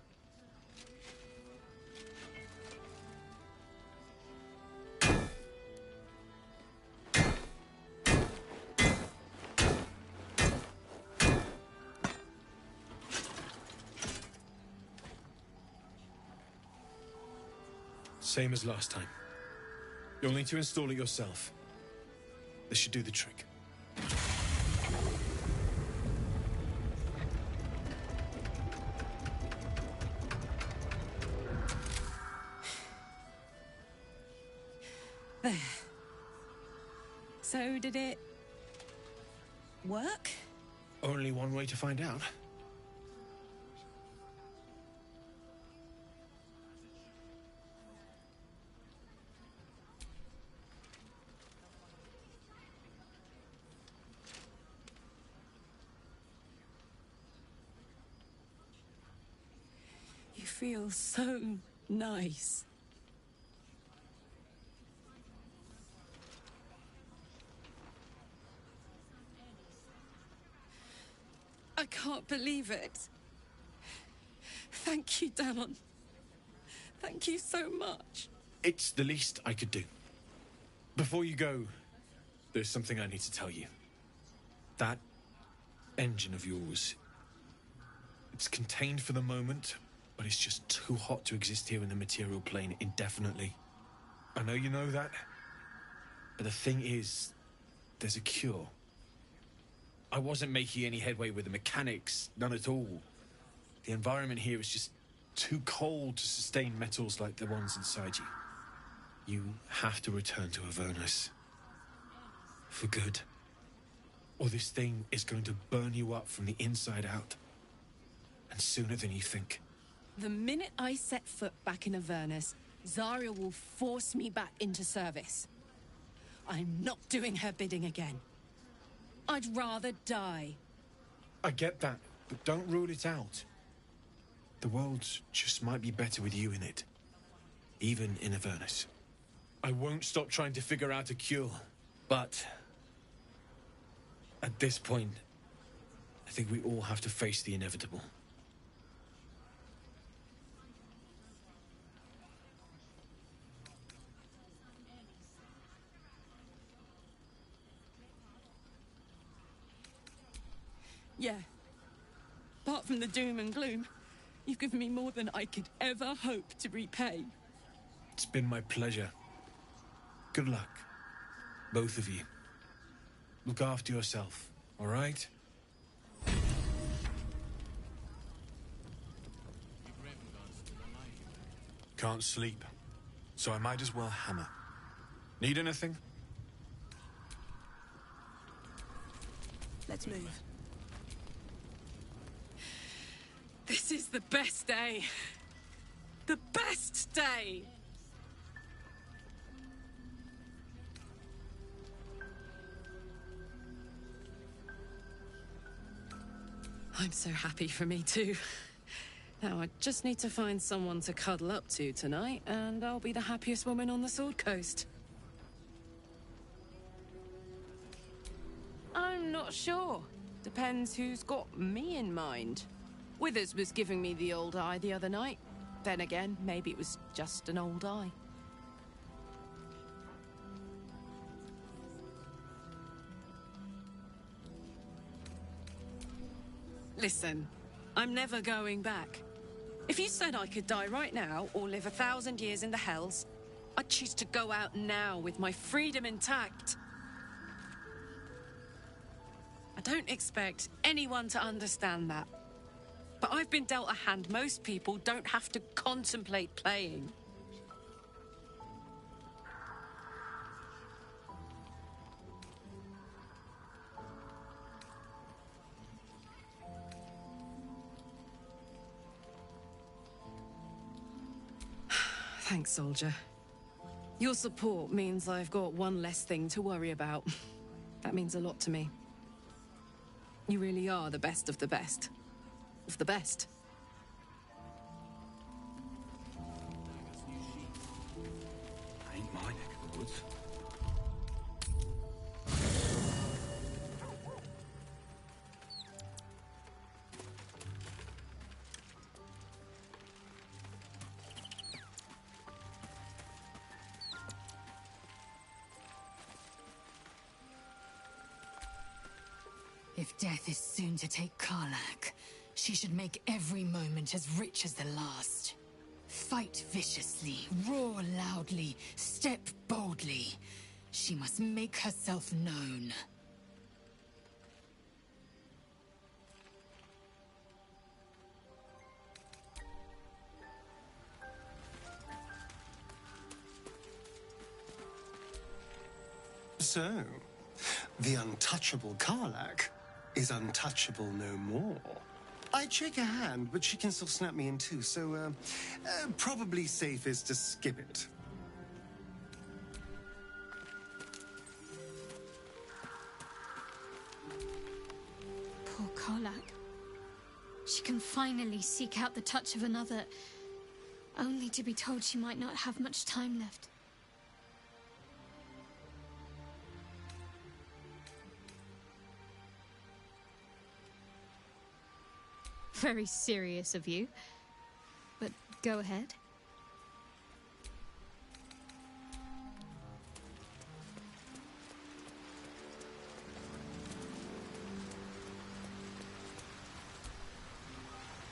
Same as last time. You'll need to install it yourself. This should do the trick. There. So did it work? Only one way to find out. You feel so nice. I can't believe it. Thank you, Danon. Thank you so much. It's the least I could do. Before you go, there's something I need to tell you. That engine of yours, it's contained for the moment, but it's just too hot to exist here in the material plane indefinitely. I know you know that, but the thing is, there's a cure. I wasn't making any headway with the mechanics, none at all. The environment here is just too cold to sustain metals like the ones inside you. You have to return to Avernus. For good. Or this thing is going to burn you up from the inside out. And sooner than you think. The minute I set foot back in Avernus, Zarya will force me back into service. I'm not doing her bidding again. I'd rather die. I get that, but don't rule it out. The world just might be better with you in it. Even in Avernus. I won't stop trying to figure out a cure, but at this point, I think we all have to face the inevitable. Yeah. Apart from the doom and gloom, you've given me more than I could ever hope to repay. It's been my pleasure. Good luck, both of you. Look after yourself, all right? Can't sleep, so I might as well hammer. Need anything? Let's move. This is the best day. The best day! I'm so happy for me too. Now I just need to find someone to cuddle up to tonight, and I'll be the happiest woman on the Sword Coast. I'm not sure. Depends who's got me in mind. Withers was giving me the old eye the other night. Then again, maybe it was just an old eye. Listen, I'm never going back. If you said I could die right now or live 1,000 years in the Hells, I'd choose to go out now with my freedom intact. I don't expect anyone to understand that. But I've been dealt a hand most people don't have to contemplate playing. Thanks, soldier. Your support means I've got one less thing to worry about. That means a lot to me. You really are the best of the best. Of the best. Ain't my neck of the woods. If death is soon to take Karlak, she should make every moment as rich as the last. Fight viciously, roar loudly, step boldly. She must make herself known. So, The untouchable Karlak is untouchable no more. I'd shake her hand, but she can still snap me in two, so probably safest to skip it. Poor Karlak. She can finally seek out the touch of another, only to be told she might not have much time left. Very serious of you, but go ahead.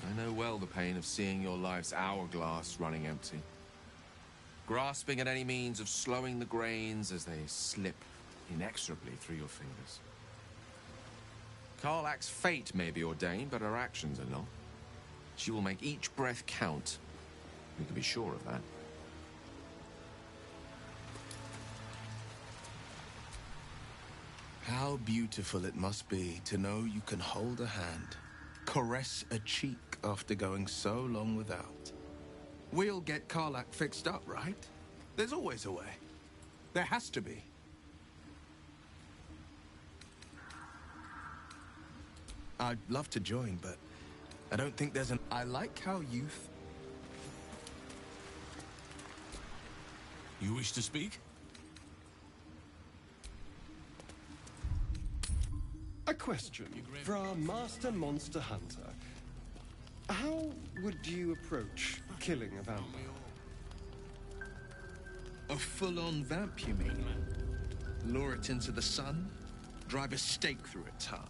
I know well the pain of seeing your life's hourglass running empty. Grasping at any means of slowing the grains as they slip inexorably through your fingers. Karlak's fate may be ordained, but her actions are not. She will make each breath count. You can be sure of that. How beautiful it must be to know you can hold a hand, caress a cheek after going so long without. We'll get Karlak fixed up, right? There's always a way. There has to be. I'd love to join, but I don't think there's an... I like how youth... You wish to speak? A question for our master monster hunter. How would you approach killing a vampire? A full-on vamp, you mean? Lure it into the sun, drive a stake through its heart.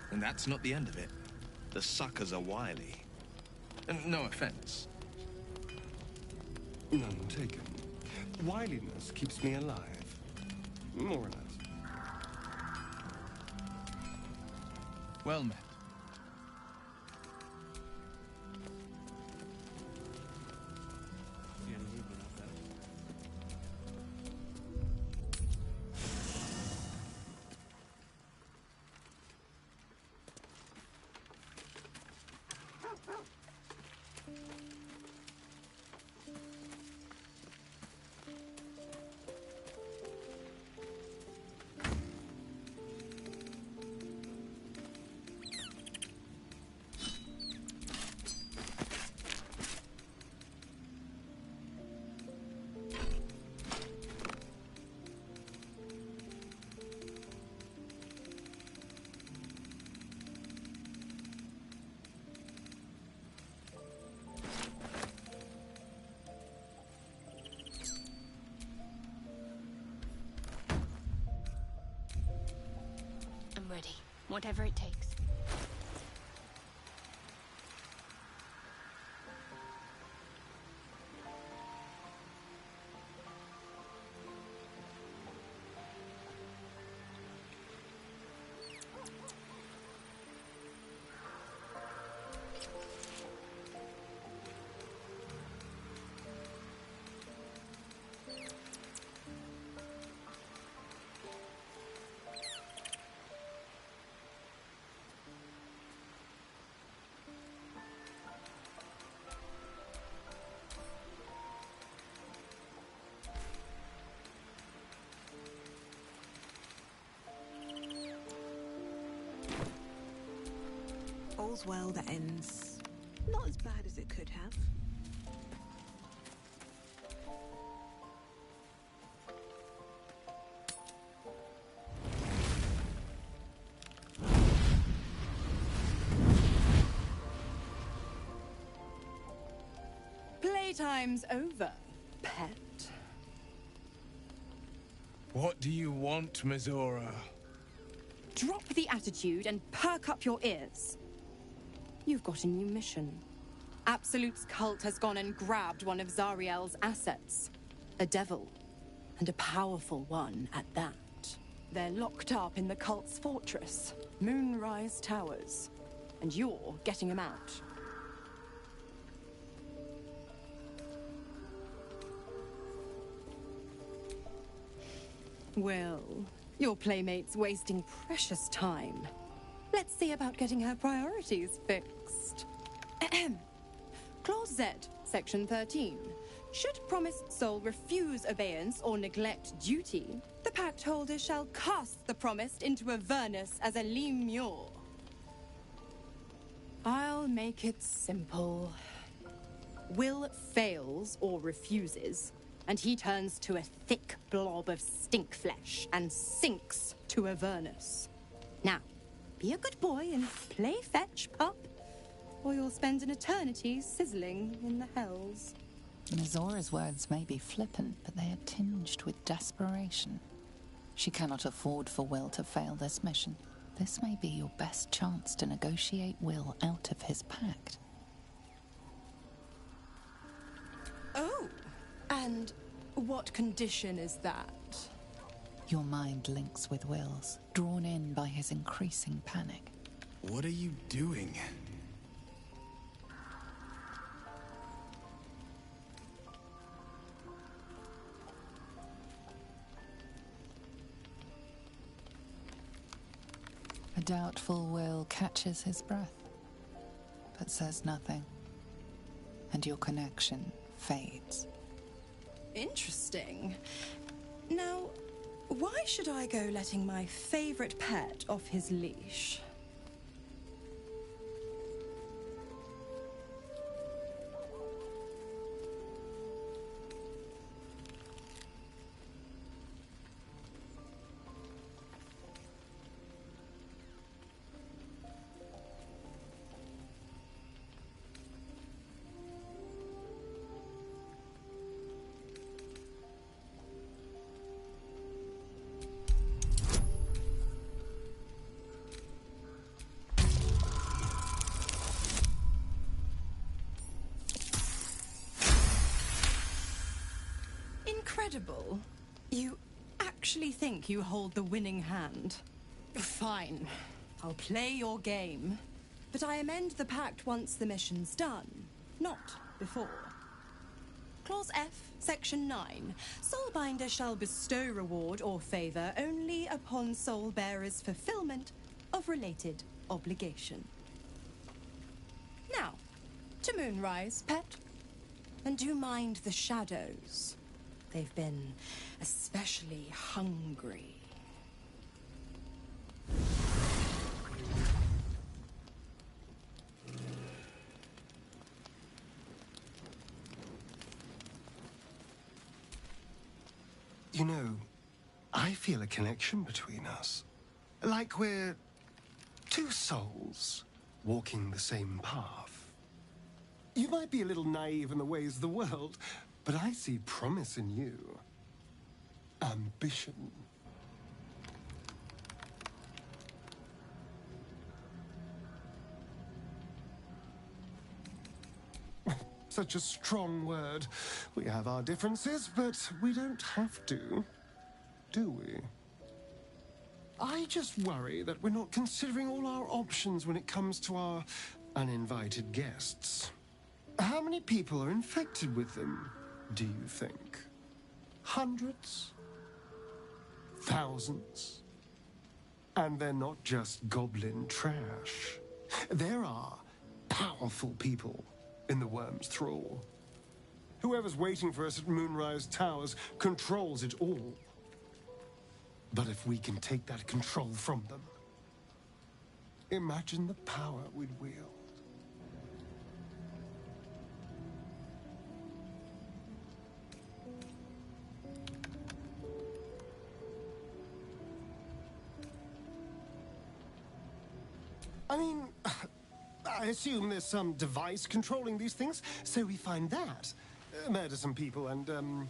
And that's not the end of it. The suckers are wily. And no offense. None taken. Wiliness keeps me alive. More or less. Well met. I'm ready. Whatever it takes. All's well that ends not as bad as it could have. Playtime's over, pet. What do you want, Mizora? Drop the attitude and perk up your ears. You've got a new mission. Absolute's cult has gone and grabbed one of Zariel's assets. A devil. And a powerful one at that. They're locked up in the cult's fortress, Moonrise Towers. And you're getting them out. Well, your playmate's wasting precious time. Let's see about getting her priorities fixed. Ahem. Clause Z, Section 13. Should promised soul refuse obeyance or neglect duty, the pact holder shall cast the promised into Avernus as a lemure. I'll make it simple. Will fails or refuses, and he turns to a thick blob of stink flesh and sinks to Avernus. Now, be a good boy and play fetch, pup, or you'll spend an eternity sizzling in the hells. Mizora's words may be flippant, but they are tinged with desperation. She cannot afford for Will to fail this mission. This may be your best chance to negotiate Will out of his pact. Oh, and what condition is that? Your mind links with Will's, drawn in by his increasing panic. What are you doing? A doubtful Will catches his breath, but says nothing, and your connection fades. Interesting. Now, why should I go letting my favorite pet off his leash? Incredible. You actually think you hold the winning hand? Fine. I'll play your game. But I amend the pact once the mission's done, not before. Clause F, Section 9. Soulbinder shall bestow reward or favor only upon soul bearer's fulfillment of related obligation. Now, to Moonrise, pet. And do mind the shadows. They've been especially hungry. You know, I feel a connection between us. Like we're two souls walking the same path. You might be a little naive in the ways of the world, but I see promise in you. Ambition. Such a strong word. We have our differences, but we don't have to, do we? I just worry that we're not considering all our options when it comes to our uninvited guests. How many people are infected with them, do you think? Hundreds? Thousands? And they're not just goblin trash. There are powerful people in the worm's thrall. Whoever's waiting for us at Moonrise Towers controls it all. But if we can take that control from them, imagine the power we'd wield. I mean, I assume there's some device controlling these things, so we find that. Murder some people and,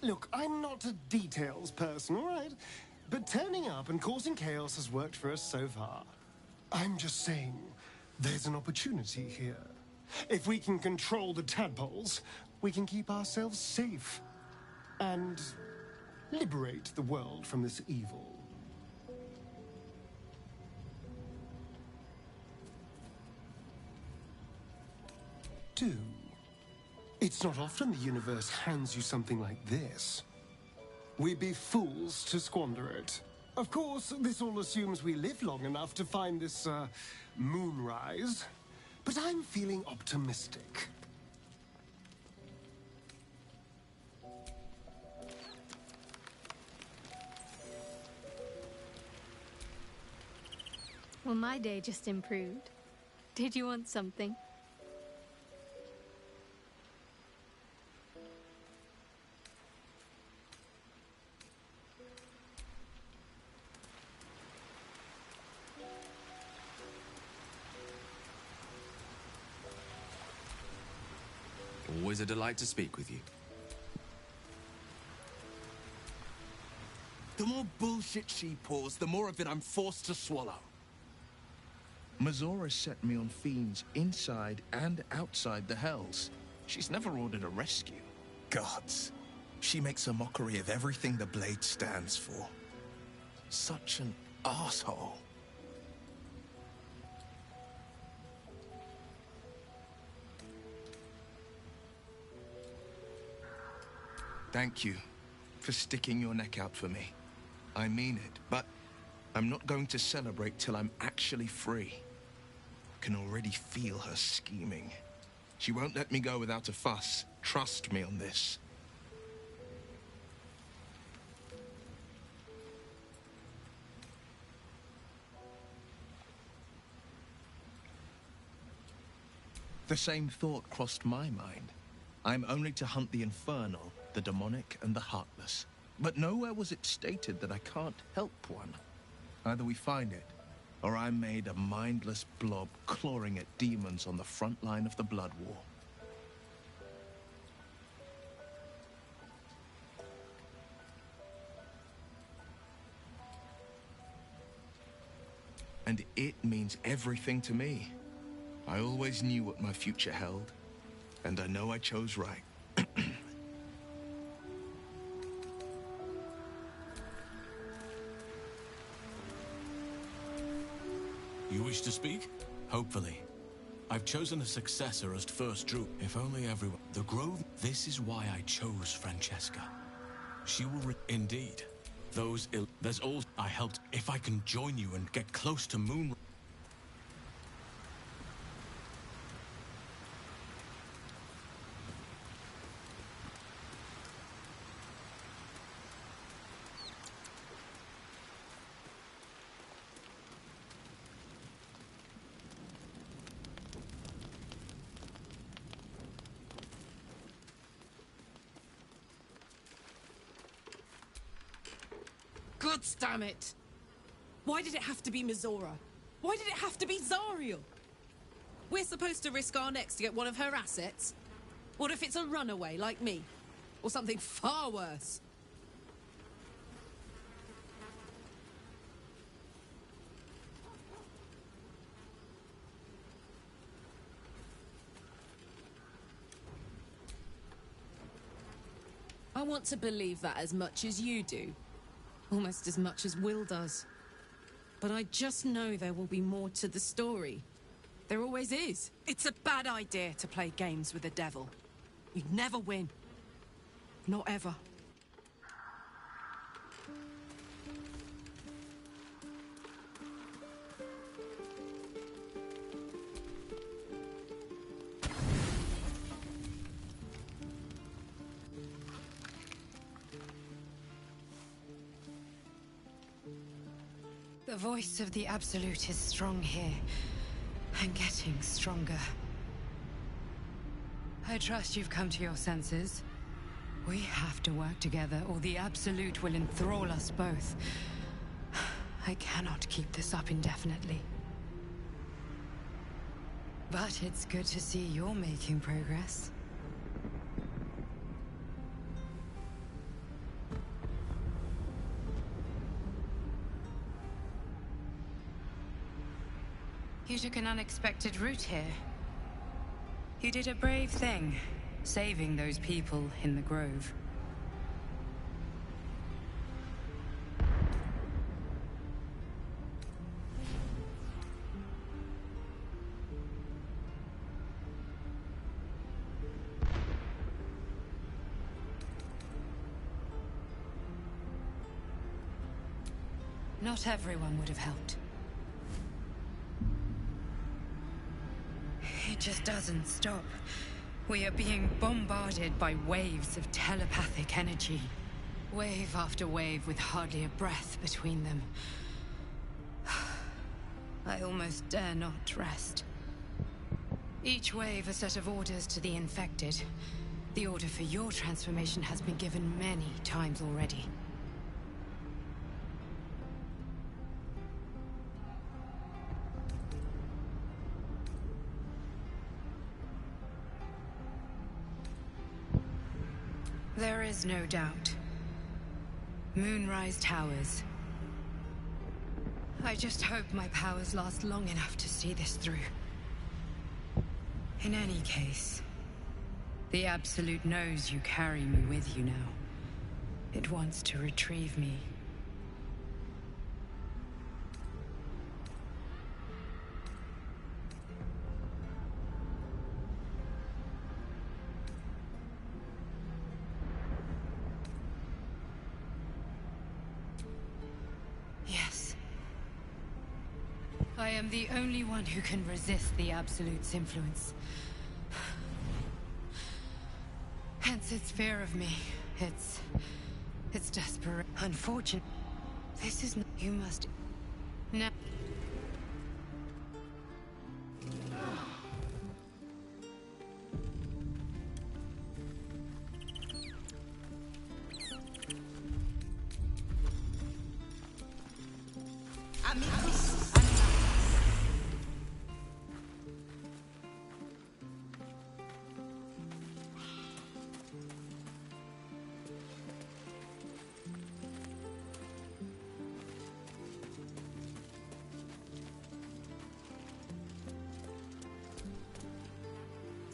Look, I'm not a details person, all right? But turning up and causing chaos has worked for us so far. I'm just saying, there's an opportunity here. If we can control the tadpoles, we can keep ourselves safe. And liberate the world from this evil. Do. It's not often the universe hands you something like this. We'd be fools to squander it. Of course, this all assumes we live long enough to find this, moonrise. But I'm feeling optimistic. Well, my day just improved. Did you want something? Always a delight to speak with you. The more bullshit she pours, the more of it I'm forced to swallow. Mazora set me on fiends inside and outside the Hells. She's never ordered a rescue. Gods. She makes a mockery of everything the Blade stands for. Such an asshole. Thank you for sticking your neck out for me. I mean it, but I'm not going to celebrate till I'm actually free. I can already feel her scheming. She won't let me go without a fuss. Trust me on this. The same thought crossed my mind. I'm only to hunt the infernal, the demonic, and the heartless. But nowhere was it stated that I can't help one. Either we find it, or I'm made a mindless blob clawing at demons on the front line of the Blood War. And it means everything to me. I always knew what my future held, and I know I chose right. You wish to speak? Hopefully. I've chosen a successor as first Druid. If only everyone... The Grove... This is why I chose Francesca. She will Indeed. Those ill... There's all... I helped... If I can join you and get close to Moon... God damn it! Why did it have to be Mazora? Why did it have to be Zariel? We're supposed to risk our necks to get one of her assets? What if it's a runaway like me? Or something far worse? I want to believe that as much as you do. Almost as much as Will does. But I just know there will be more to the story. There always is. It's a bad idea to play games with the devil. You'd never win. Not ever. The voice of the Absolute is strong here, and getting stronger. I trust you've come to your senses. We have to work together, or the Absolute will enthrall us both. I cannot keep this up indefinitely. But it's good to see you're making progress. You took an unexpected route here. You did a brave thing, saving those people in the Grove. Not everyone would have helped. It just doesn't stop. We are being bombarded by waves of telepathic energy. Wave after wave with hardly a breath between them. I almost dare not rest. Each wave a set of orders to the infected. The order for your transformation has been given many times already. There is no doubt. Moonrise Towers. I just hope my powers last long enough to see this through. In any case, the Absolute knows you carry me with you now. It wants to retrieve me. Yes. I am the only one who can resist the Absolute's influence. Hence its fear of me. It's desperate. Unfortunate. This is not... You must... Now...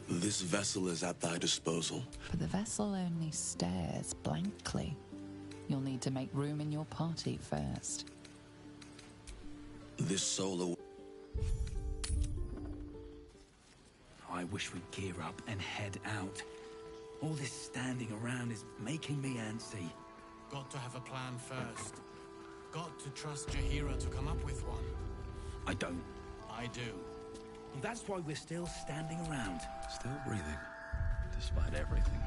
This vessel is at thy disposal. But the vessel only stares blankly. You'll need to make room in your party first. This soul... I wish we'd gear up and head out. All this standing around is making me antsy. Got to have a plan first. Got to trust Jaheira to come up with one. I don't. I do. Well, that's why we're still standing around. Still breathing, despite everything.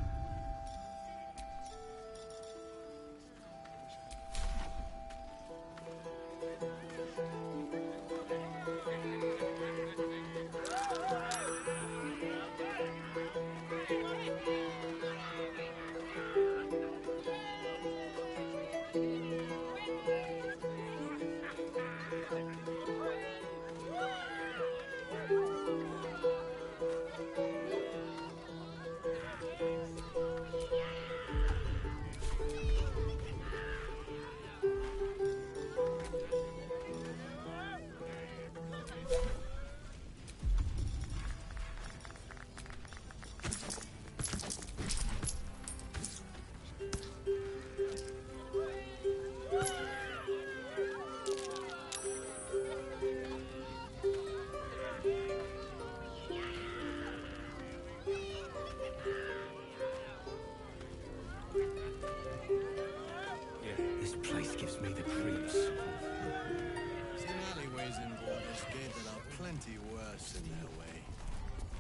This place gives me the creeps. Some alleyways in Baldur's Gate that are plenty worse in their way.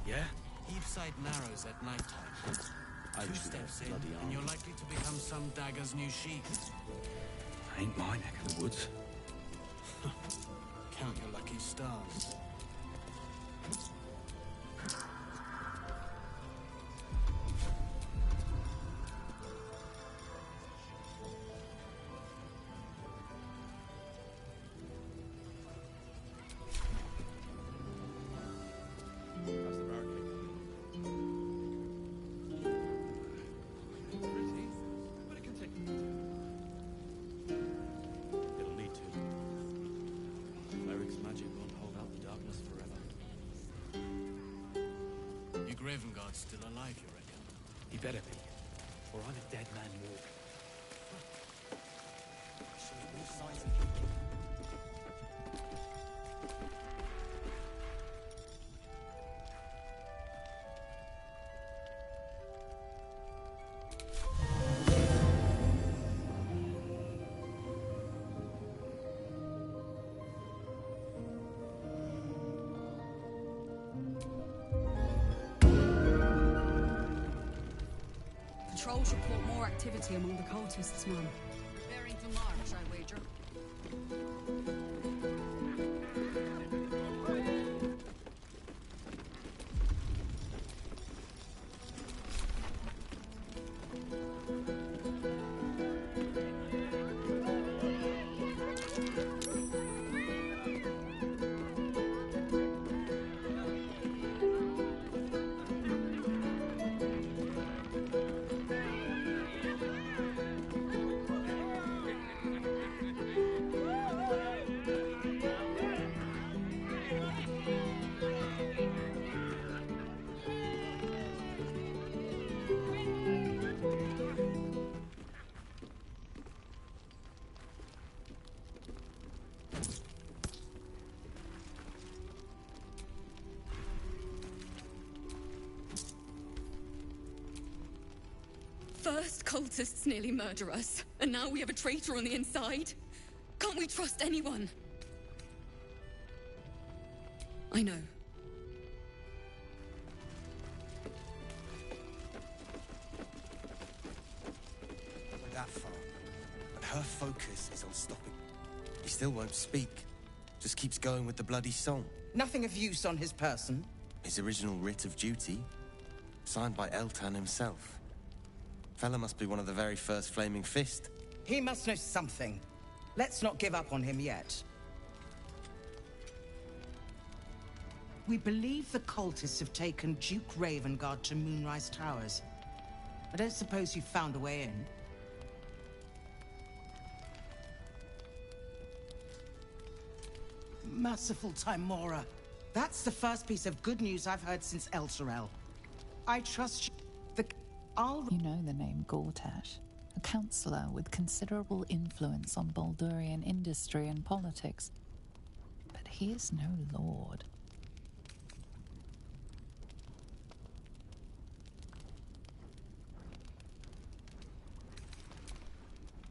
Yeah? Heapside Narrows at nighttime. Two steps in, and you're likely to become some dagger's new sheep. Ain't my neck of the woods. Count your lucky stars. It'll need to. Cleric's magic won't hold out the darkness forever. Your Graven Guard's still alive, you reckon? He better be, or I'm a dead man walking. scrolls report more activity among the cultists, Mum. Bearing to march, I wager. First, cultists nearly murder us, and now we have a traitor on the inside. Can't we trust anyone? I know. We're that far, but her focus is on stopping. He still won't speak. Just keeps going with the bloody song. Nothing of use on his person? His original writ of duty, signed by Eltan himself. Fella must be one of the very first Flaming Fist. He must know something. Let's not give up on him yet. We believe the cultists have taken Duke Ravengard to Moonrise Towers. I don't suppose you found a way in. Merciful Timora. That's the first piece of good news I've heard since Elturel. I trust you. You know the name Gortash, a counselor with considerable influence on Baldurian industry and politics. But he is no lord.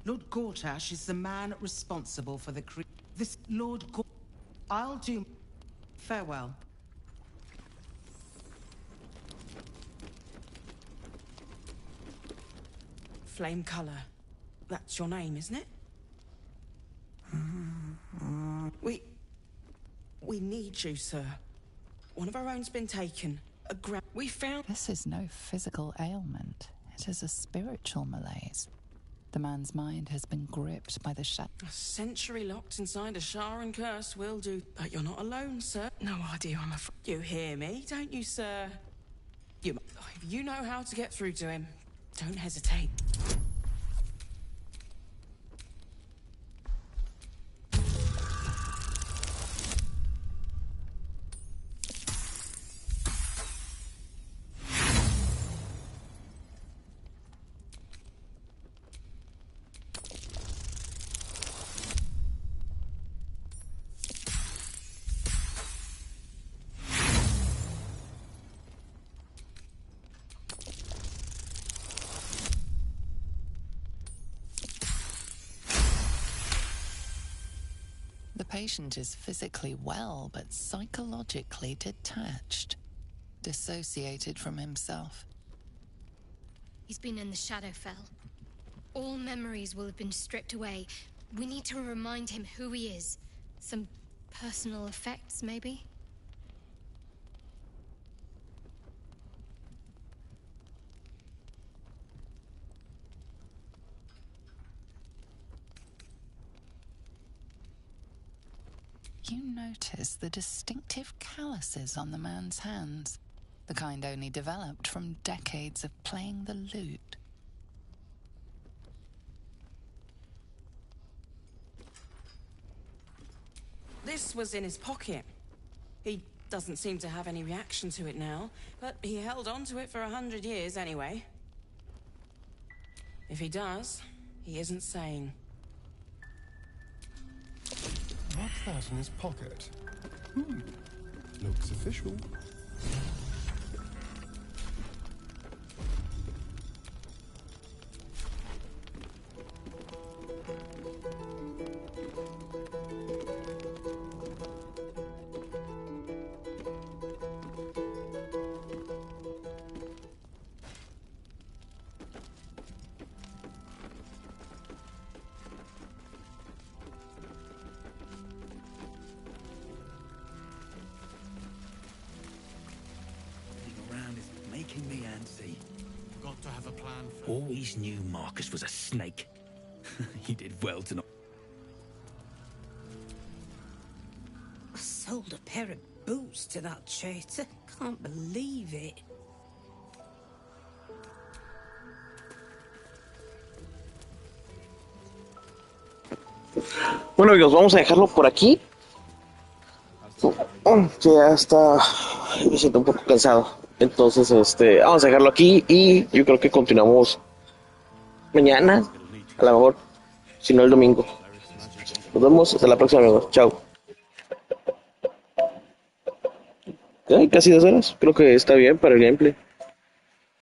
Lord Gortash is the man responsible for the This Lord I'll do... Farewell. Flame Color. That's your name, isn't it? We need you, sir. One of our own's been taken. We found... This is no physical ailment. It is a spiritual malaise. The man's mind has been gripped by the shadow. A century locked inside a Sharan curse will do. But you're not alone, sir. No idea, I'm afraid. You hear me, don't you, sir? If you know how to get through to him, don't hesitate. The patient is physically well, but psychologically detached, dissociated from himself. He's been in the Shadowfell. All memories will have been stripped away. We need to remind him who he is. Some personal effects, maybe? You notice the distinctive calluses on the man's hands, the kind only developed from decades of playing the lute. This was in his pocket. He doesn't seem to have any reaction to it now, but he held on to it for 100 years anyway. If he does, he isn't sane. What's that in his pocket? Looks official. Always knew Marcus was a snake. You did well to not. I sold a pair of boots to that traitor. Can't believe it. Bueno amigos, vamos a dejarlo por aquí. Que ya está, me siento un poco cansado. Entonces, vamos a dejarlo aquí y yo creo que continuamos mañana, a lo mejor, si no el domingo. Nos vemos, hasta la próxima amigos, chao. Ay, casi 2 horas, creo que está bien para el gameplay.